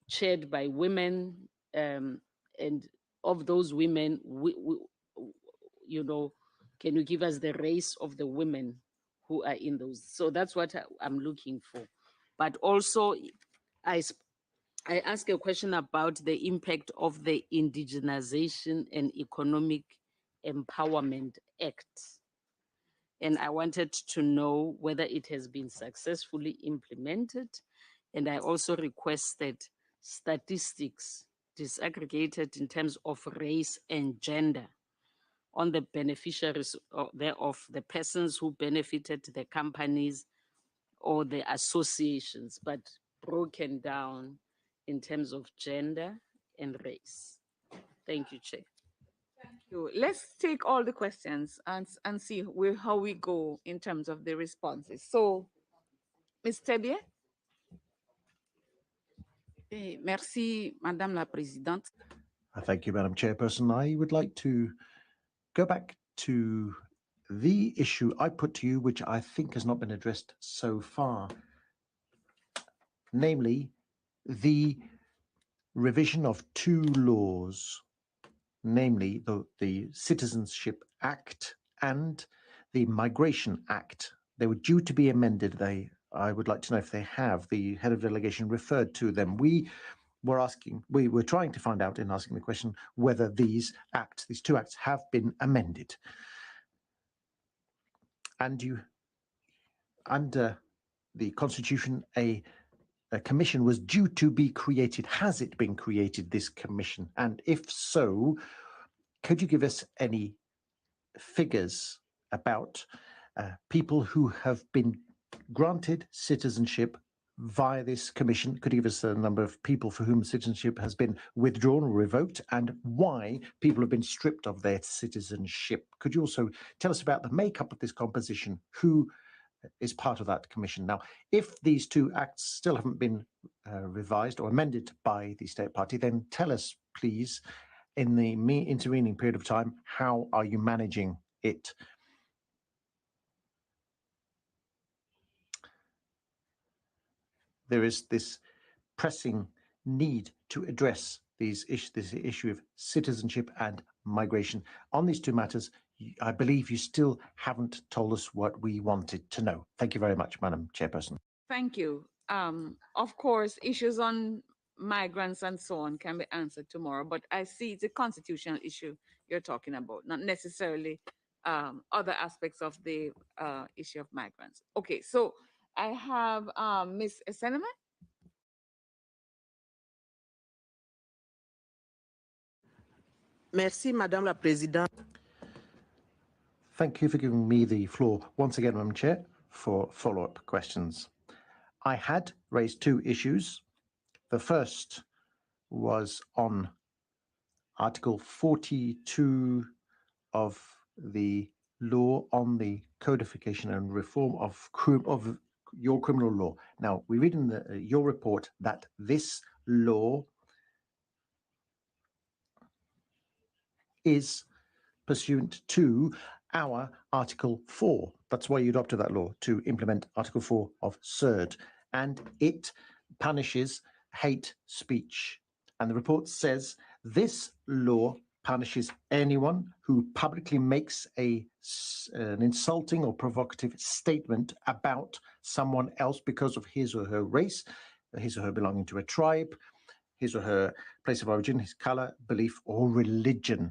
chaired by women, and of those women, you know, can you give us the race of the women who are in those? So that's what I'm looking for. But also, I ask a question about the impact of the Indigenization and Economic Empowerment Act. And I wanted to know whether it has been successfully implemented. And I also requested statistics disaggregated in terms of race and gender on the beneficiaries thereof, the persons who benefited, the companies or the associations, but broken down in terms of gender and race. Thank you, Chair. Let's take all the questions and see how we go in terms of the responses. So, Ms. Tebier? Merci, Madame la Présidente. Thank you, Madam Chairperson. I would like to go back to the issue I put to you, which I think has not been addressed so far, namely the revision of two laws, namely the Citizenship Act and the Migration Act. They were due to be amended. I would like to know if they have. The head of delegation referred to them. We were trying to find out in asking the question whether these two acts have been amended. And under the Constitution, a commission was due to be created. Has it been created, this commission? And if so, could you give us any figures about people who have been granted citizenship via this commission? Could you give us a number of people for whom citizenship has been withdrawn or revoked, and why people have been stripped of their citizenship? Could you also tell us about the makeup of this composition? Who is part of that commission? Now, if these two acts still haven't been revised or amended by the state party, then tell us, please, in the intervening period of time, how are you managing it? There is this pressing need to address this issue of citizenship and migration. On these two matters, I believe you still haven't told us what we wanted to know. Thank you very much, Madam Chairperson. Thank you. Of course, issues on migrants and so on can be answered tomorrow, but I see it's a constitutional issue you're talking about, not necessarily other aspects of the issue of migrants. Okay, so I have Ms. Esenema. Merci, Madame la Présidente. Thank you for giving me the floor once again, Madam Chair, for follow-up questions. I had raised two issues. The first was on Article 42 of the law on the codification and reform of your criminal law. Now, we read in your report that this law is pursuant to our Article 4. That's why you adopted that law, to implement Article 4 of CERD. And it punishes hate speech. And the report says this law punishes anyone who publicly makes an insulting or provocative statement about someone else because of his or her race, his or her belonging to a tribe, his or her place of origin, his color, belief, or religion.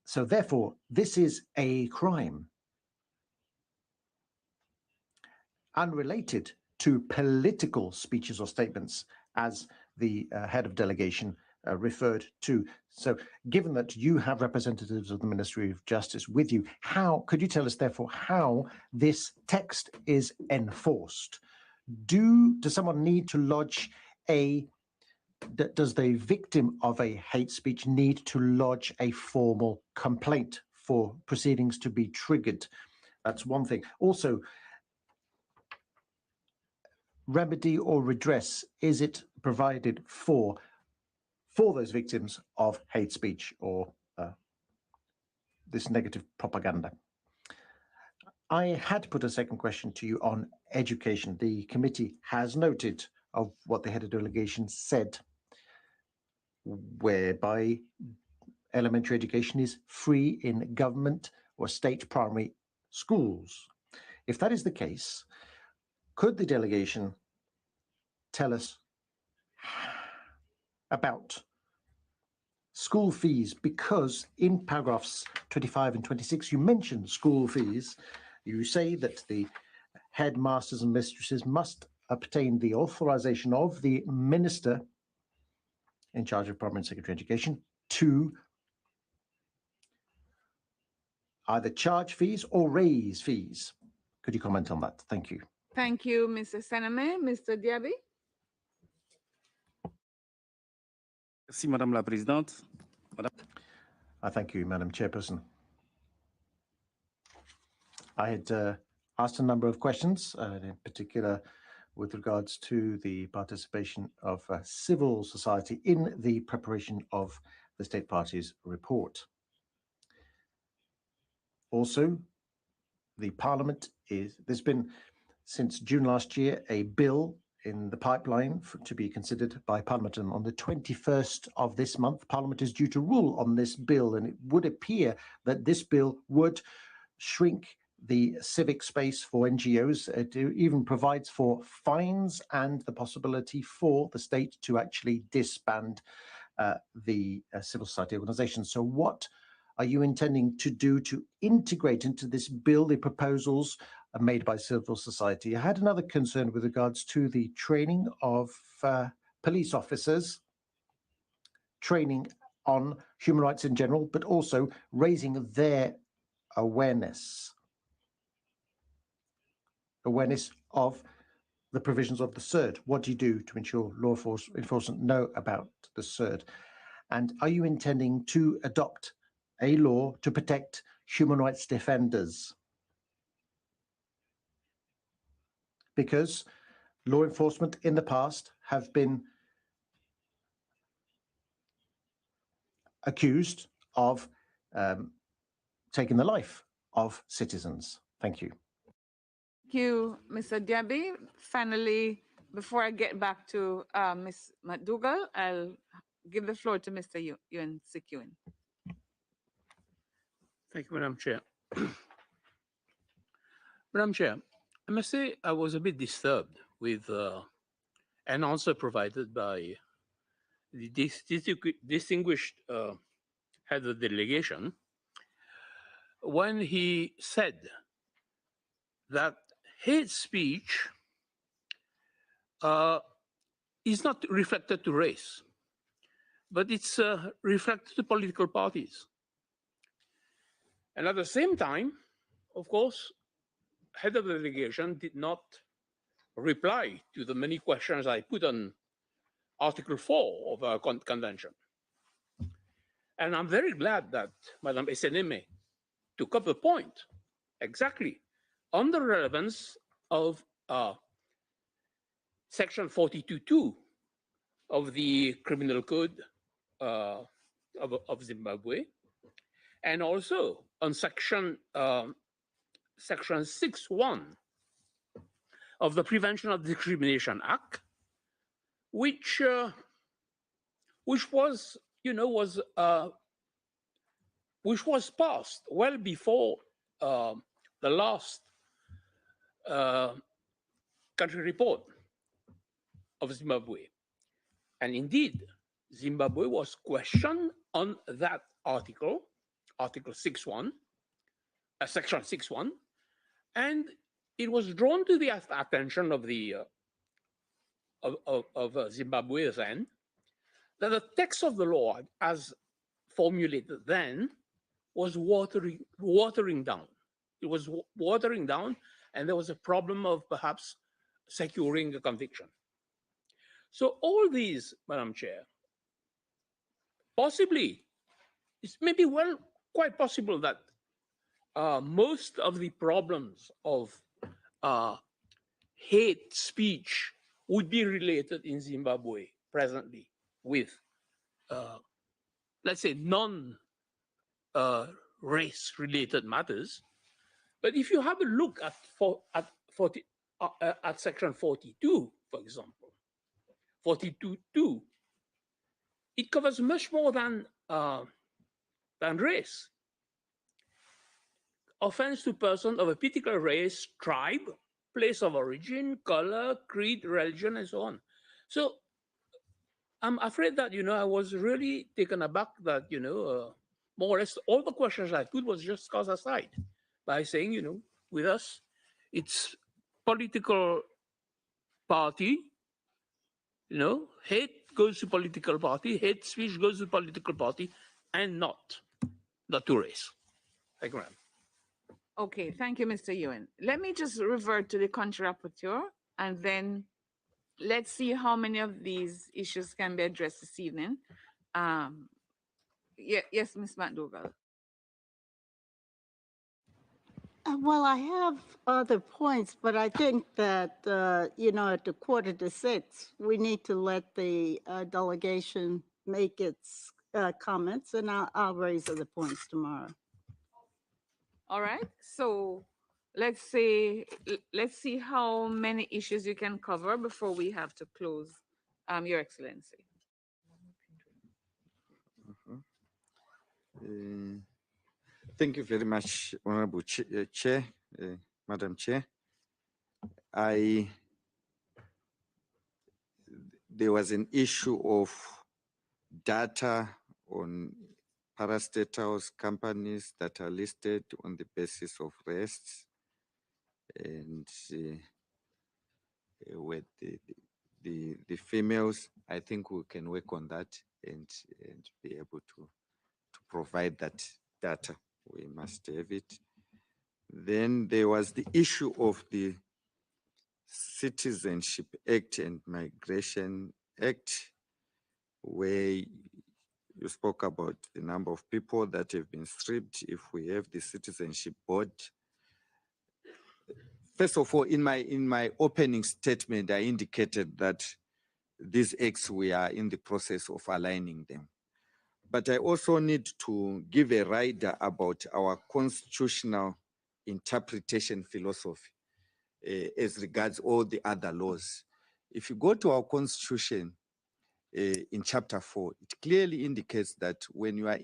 So therefore, this is a crime unrelated to political speeches or statements, as the head of delegation referred to. So given that you have representatives of the Ministry of Justice with you, how could you tell us, therefore, how this text is enforced? Does someone need to lodge does the victim of a hate speech need to lodge a formal complaint for proceedings to be triggered? That's one thing. Also, remedy or redress, is it provided for for those victims of hate speech or this negative propaganda. I had put a second question to you on education. The committee has noted of what the head of delegation said, whereby elementary education is free in government or state primary schools. If that is the case, could the delegation tell us about school fees? Because in paragraphs 25 and 26, you mention school fees. You say that the headmasters and mistresses must obtain the authorization of the minister in charge of primary and secondary education to either charge fees or raise fees. Could you comment on that? Thank you. Thank you, Mr. Sename. Mr. Diaby? Merci, Madame la Présidente. I thank you, Madam Chairperson. I had asked a number of questions, in particular with regards to the participation of civil society in the preparation of the State Party's report. Also, the Parliament there's been, since June last year, a bill in the pipeline to be considered by Parliament. And on the 21st of this month, Parliament is due to rule on this bill, and it would appear that this bill would shrink the civic space for NGOs. It even provides for fines and the possibility for the state to actually disband the civil society organizations. So what are you intending to do to integrate into this bill the proposals made by civil society? I had another concern with regards to the training of police officers, training on human rights in general, but also raising their awareness of the provisions of the CERD. What do you do to ensure law enforcement know about the CERD? And are you intending to adopt a law to protect human rights defenders? Because law enforcement in the past have been accused of taking the life of citizens. Thank you. Thank you, Mr. Diaby. Finally, before I get back to Ms. McDougall, I'll give the floor to Mr. Yuen Sikuen. Thank you, Madam Chair. Madam Chair, I must say I was a bit disturbed with an answer provided by the distinguished head of the delegation when he said that hate speech is not reflected to race, but it's reflected to political parties. And at the same time, of course, head of the delegation did not reply to the many questions I put on Article 4 of our convention. And I'm very glad that Madame Eseneme took up the point exactly on the relevance of Section 42.2 of the Criminal Code of Zimbabwe, and also on Section 6.1 of the Prevention of Discrimination Act, which was passed well before the last country report of Zimbabwe. And indeed, Zimbabwe was questioned on that article, Article 6.1, Section 6.1, and it was drawn to the attention of the of Zimbabwe then that the text of the law, as formulated then, was watering down. It was watering down, and there was a problem of perhaps securing a conviction. So all these, Madam Chair, possibly, it's maybe quite possible that most of the problems of hate speech would be related in Zimbabwe presently with let's say, non-race-related matters. But if you have a look at at section 42, for example, 42.2, it covers much more than race. Offense to persons of a particular race, tribe, place of origin, color, creed, religion, and so on. So I'm afraid that, I was really taken aback that, more or less all the questions I put was just cast aside by saying, with us, it's political party, hate goes to political party, hate speech goes to political party, and not to race. Thank you, ma'am. Okay, thank you, Mr. Ewan. Let me just revert to the country rapporteur, and then let's see how many of these issues can be addressed this evening. Yes, Ms. McDougall. Well, I have other points, but I think that, at the 5:45, we need to let the delegation make its comments, and I'll raise other points tomorrow. All right, so let's see how many issues you can cover before we have to close, Your Excellency. Thank you very much, Honorable Chair, Madam Chair. There was an issue of data on parastatals companies that are listed on the basis of race, and with the females. I think we can work on that and be able to provide that data. We must have it. Then there was the issue of the Citizenship Act and Migration Act, where you spoke about the number of people that have been stripped if we have the Citizenship Board. First of all, in my opening statement, I indicated that these acts, we are in the process of aligning them. But I also need to give a rider about our constitutional interpretation philosophy as regards all the other laws. If you go to our constitution in chapter 4, it clearly indicates that when you are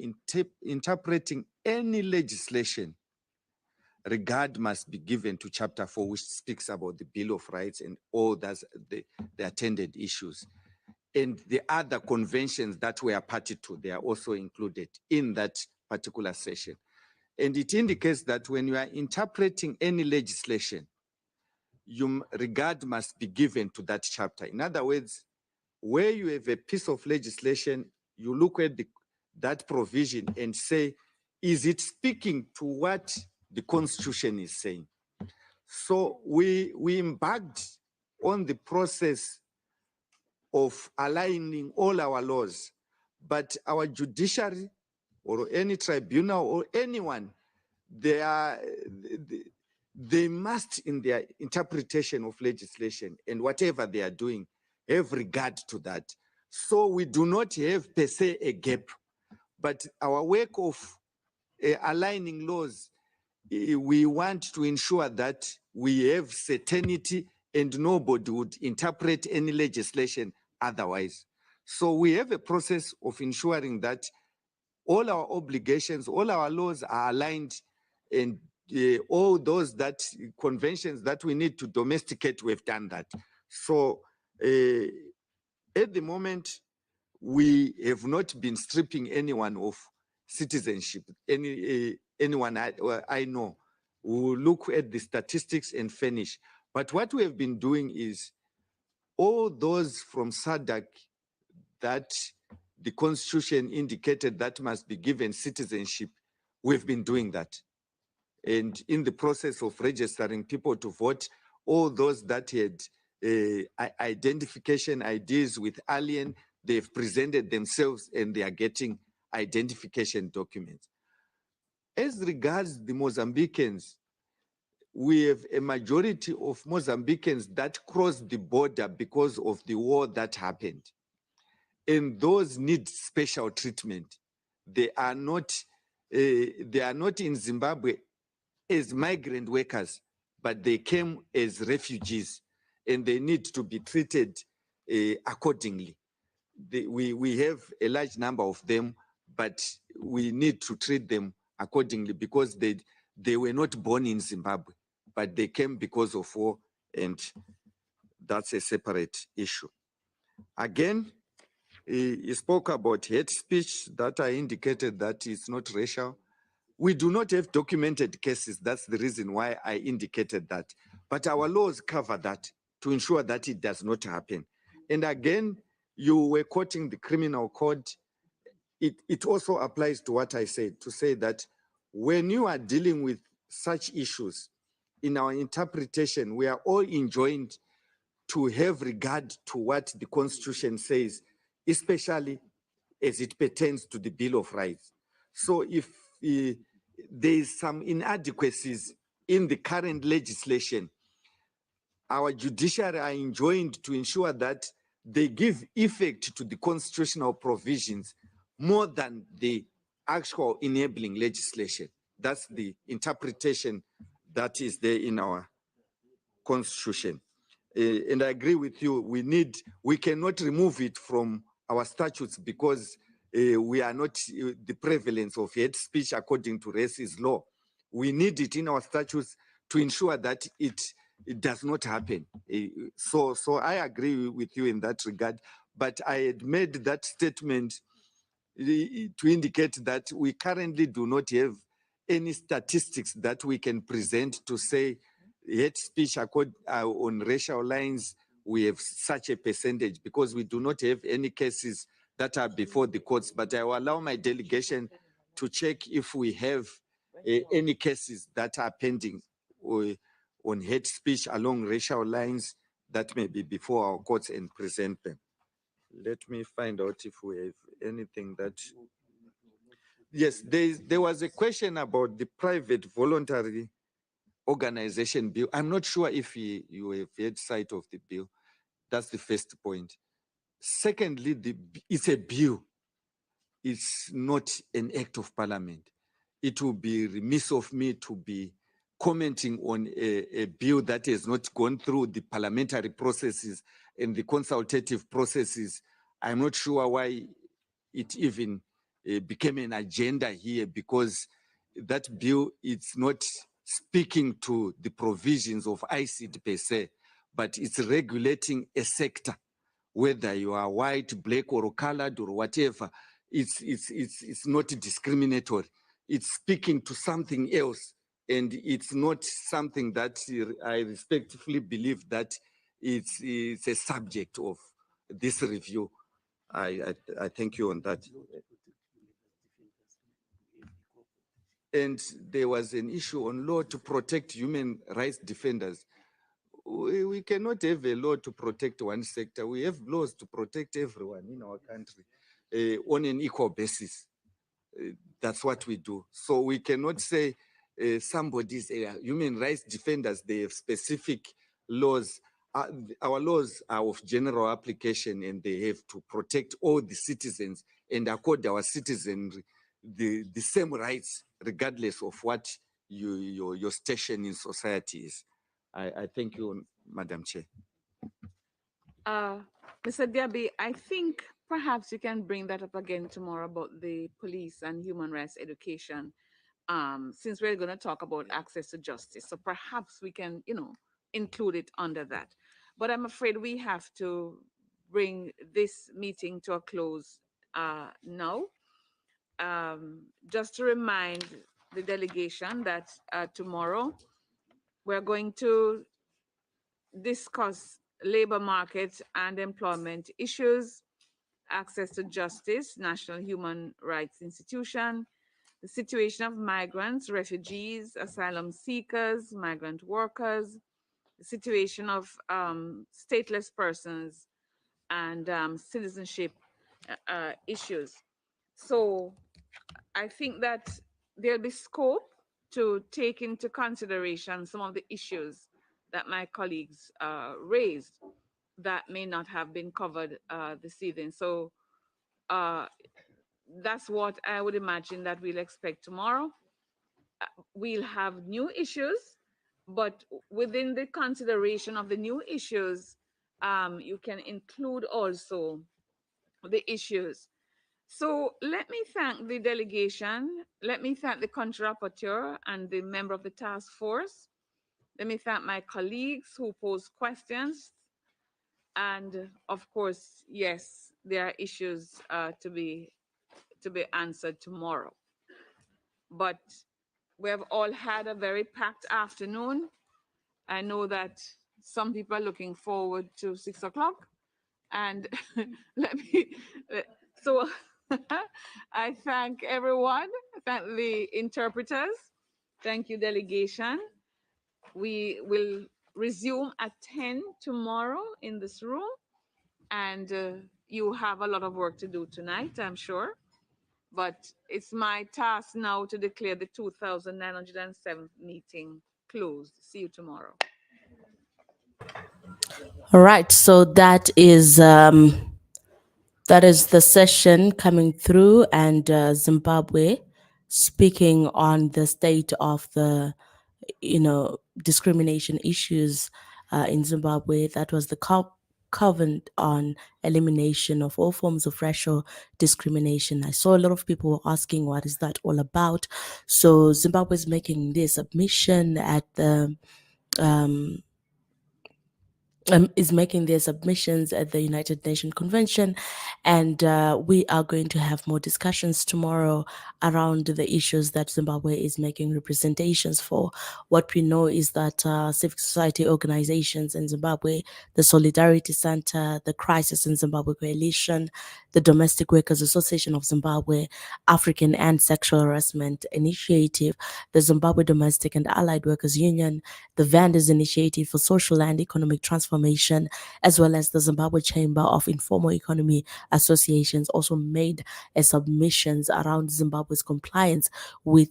interpreting any legislation, regard must be given to chapter 4, which speaks about the Bill of Rights and all the attended issues. And the other conventions that we are party to, they are also included in that particular session. And it indicates that when you are interpreting any legislation, regard must be given to that chapter. In other words, where you have a piece of legislation, you look at that provision and say, is it speaking to what the Constitution is saying? So we embarked on the process of aligning all our laws, but our judiciary or any tribunal or anyone, they must, in their interpretation of legislation and whatever they are doing, have regard to that. So we do not have per se a gap, but our work of aligning laws, we want to ensure that we have certainty and nobody would interpret any legislation otherwise. So we have a process of ensuring that all our obligations, all our laws are aligned, and all those conventions that we need to domesticate, we've done that. So at the moment, we have not been stripping anyone of citizenship. Anyone I know will look at the statistics and finish. But what we have been doing is all those from SADC that the Constitution indicated that must be given citizenship, we've been doing that. And in the process of registering people to vote, all those that had identification IDs with alien, they've presented themselves and they are getting identification documents. As regards the Mozambicans, we have a majority of Mozambicans that crossed the border because of the war that happened. and those need special treatment. They are not in Zimbabwe as migrant workers, but they came as refugees, and they need to be treated accordingly. We have a large number of them, but we need to treat them accordingly because they were not born in Zimbabwe, but they came because of war, and that's a separate issue. Again, he spoke about hate speech that I indicated that it's not racial. We do not have documented cases. That's the reason why I indicated that. But our laws cover that to ensure that it does not happen. And again, you were quoting the criminal code. It also applies to what I said, to say that when you are dealing with such issues, in our interpretation, we are all enjoined to have regard to what the Constitution says, especially as it pertains to the Bill of Rights. So if there is some inadequacies in the current legislation, our judiciary are enjoined to ensure that they give effect to the constitutional provisions more than the actual enabling legislation. That's the interpretation that is there in our Constitution. And I agree with you, we cannot remove it from our statutes because we are not, the prevalence of hate speech according to race is law. We need it in our statutes to ensure that it does not happen. So I agree with you in that regard, but I had made that statement to indicate that we currently do not have any statistics that we can present to say hate speech on racial lines, we have such a percentage because we do not have any cases that are before the courts. But I will allow my delegation to check if we have any cases that are pending on hate speech along racial lines that may be before our courts and present them. Let me find out if we have anything that. Yes, there was a question about the private voluntary organization bill. I'm not sure if you have had sight of the bill. That's the first point. Secondly, it's a bill. It's not an act of parliament. It will be remiss of me to be commenting on a bill that has not gone through the parliamentary processes and the consultative processes. I'm not sure why it even became an agenda here, because that bill, it's not speaking to the provisions of ICID per se, but it's regulating a sector, whether you are white, black, or colored, or whatever. It's not discriminatory. It's speaking to something else, and it's not something that I respectfully believe that it's a subject of this review. I thank you on that. And there was an issue on law to protect human rights defenders. We cannot have a law to protect one sector. We have laws to protect everyone in our country on an equal basis. That's what we do. So we cannot say somebody's human rights defenders, they have specific laws. Our laws are of general application, and they have to protect all the citizens and accord our citizens the same rights, regardless of what your station in society is. I thank you, Madam Chair. Mr. Diaby, I think perhaps you can bring that up again tomorrow about the police and human rights education, since we're going to talk about access to justice. So perhaps we can, include it under that. But I'm afraid we have to bring this meeting to a close now. Just to remind the delegation that tomorrow we're going to discuss labor market and employment issues, access to justice, National Human Rights Institution, the situation of migrants, refugees, asylum seekers, migrant workers, the situation of stateless persons, and citizenship issues. So I think that there'll be scope to take into consideration some of the issues that my colleagues raised that may not have been covered this evening. So that's what I would imagine that we'll expect tomorrow. We'll have new issues, but within the consideration of the new issues, you can include also the issues. So let me thank the delegation. Let me thank the country rapporteur and the member of the task force. Let me thank my colleagues who posed questions. And of course, yes, there are issues to be answered tomorrow. But we have all had a very packed afternoon. I know that some people are looking forward to 6 o'clock. And let me, so I thank everyone, thank the interpreters, thank you, delegation. We will resume at 10 tomorrow in this room. And you have a lot of work to do tonight, I'm sure. But it's my task now to declare the 2907th meeting closed. See you tomorrow. All right, so that is the session coming through, and Zimbabwe speaking on the state of the discrimination issues in Zimbabwe. That was the covenant on elimination of all forms of racial discrimination. I saw a lot of people were asking what is that all about. So Zimbabwe is making this submission at the is making their submissions at the United Nations Convention, and we are going to have more discussions tomorrow around the issues that Zimbabwe is making representations for. What we know is that civic society organizations in Zimbabwe, the Solidarity Center, the Crisis in Zimbabwe Coalition, the Domestic Workers Association of Zimbabwe, African and Sexual Harassment Initiative, the Zimbabwe Domestic and Allied Workers Union, the Vanders Initiative for Social and Economic Transformation, as well as the Zimbabwe Chamber of Informal Economy Associations, also made submissions around Zimbabwe's compliance with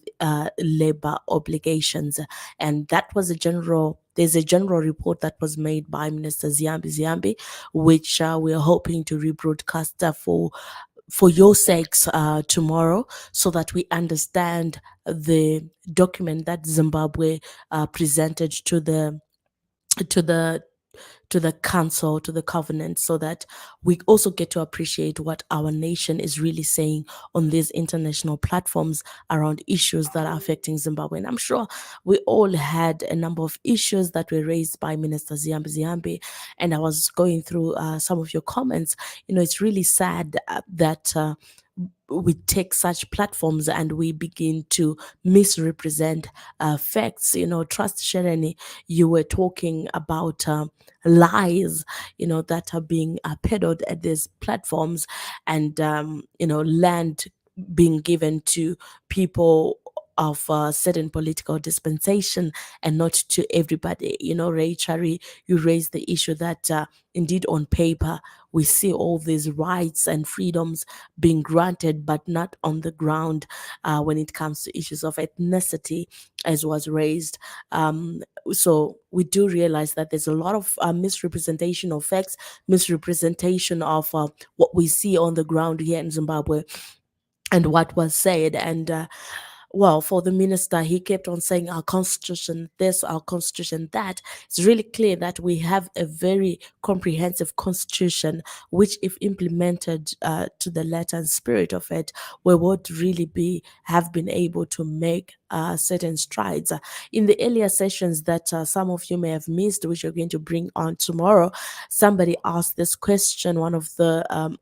labor obligations. And that was there's a general report that was made by Minister Ziambi, which we are hoping to rebroadcast for your sakes tomorrow, so that we understand the document that Zimbabwe presented to the council, to the covenant, so that we also get to appreciate what our nation is really saying on these international platforms around issues that are affecting Zimbabwe. And I'm sure we all had a number of issues that were raised by Minister Ziambi, and I was going through some of your comments. It's really sad that we take such platforms and we begin to misrepresent facts. Trust Shereni, you were talking about lies, that are being peddled at these platforms, and land being given to people of certain political dispensation and not to everybody. Ray Chari, you raised the issue that indeed on paper we see all these rights and freedoms being granted, but not on the ground when it comes to issues of ethnicity, as was raised. So we do realize that there's a lot of misrepresentation of facts, misrepresentation of what we see on the ground here in Zimbabwe and what was said. And well, for the minister, he kept on saying our constitution this, our constitution that. It's really clear that we have a very comprehensive constitution, which, if implemented to the letter and spirit of it, we would really have been able to make certain strides. In the earlier sessions that some of you may have missed, which you're going to bring on tomorrow, somebody asked this question. One of the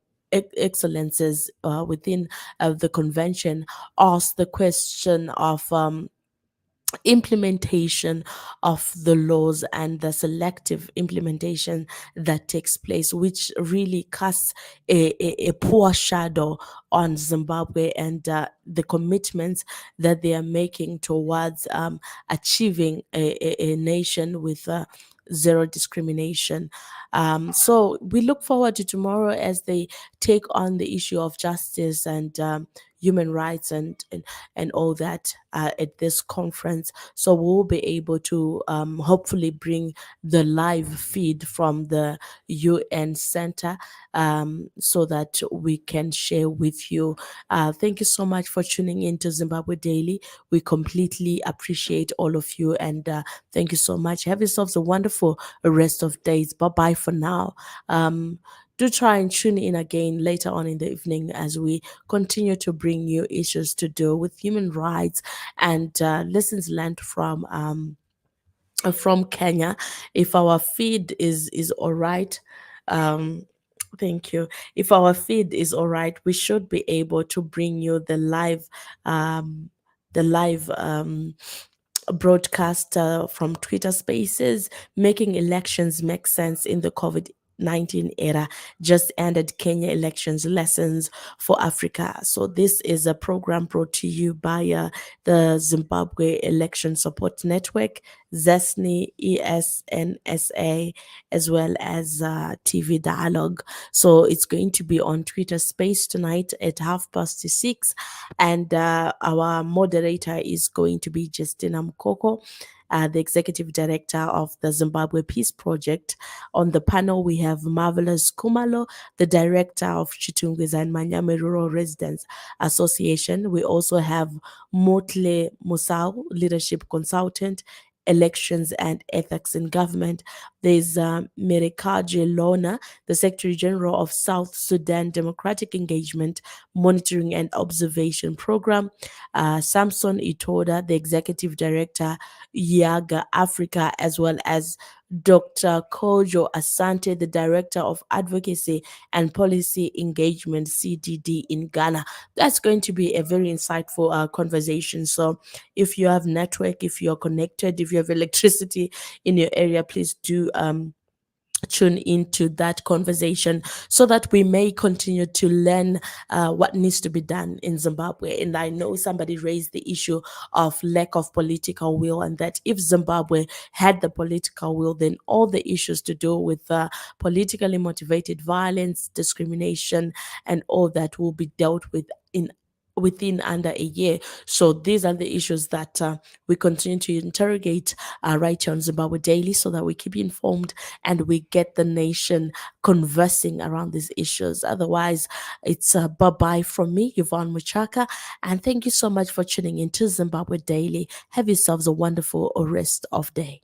excellences within the convention asked the question of implementation of the laws and the selective implementation that takes place, which really casts a poor shadow on Zimbabwe and the commitments that they are making towards achieving a nation with zero discrimination. So we look forward to tomorrow as they take on the issue of justice and human rights and all that at this conference. So we'll be able to hopefully bring the live feed from the UN Center so that we can share with you. Thank you so much for tuning in to Zimbabwe Daily. We completely appreciate all of you, and thank you so much. Have yourselves a wonderful rest of days. Bye bye for now. Do try and tune in again later on in the evening as we continue to bring you issues to do with human rights and lessons learned from Kenya. If our feed is all right, um, thank you. If our feed is all right, we should be able to bring you the live broadcast from Twitter Spaces, making elections make sense in the COVID-19 era. Just ended Kenya elections lessons for Africa. So this is a program brought to you by the Zimbabwe Election Support Network, ZESNI, ESNSA, as well as TV Dialogue. So it's going to be on Twitter Space tonight at 6:30, and our moderator is going to be Justina Mkoko, the executive director of the Zimbabwe Peace Project. On the panel, we have Marvelous Kumalo, the director of Chitungwiza and Manyame Rural Residents Association. We also have Motle Musau, leadership consultant, elections and ethics in government. There's Merekaji Lona, the Secretary General of South Sudan Democratic Engagement Monitoring and Observation Program. Samson Itoda, the Executive Director, Yaga Africa, as well as Dr. Kojo Asante, the Director of Advocacy and Policy Engagement, CDD, in Ghana. That's going to be a very insightful conversation. So if you have network, if you're connected, if you have electricity in your area, please do tune into that conversation so that we may continue to learn what needs to be done in Zimbabwe. And I know somebody raised the issue of lack of political will, and that if Zimbabwe had the political will, then all the issues to do with politically motivated violence, discrimination, and all that will be dealt with within under a year. So these are the issues that we continue to interrogate right here on Zimbabwe Daily, so that we keep you informed and we get the nation conversing around these issues. Otherwise, it's a bye-bye from me, Yvonne Muchaka, and thank you so much for tuning in to Zimbabwe Daily. Have yourselves a wonderful rest of day.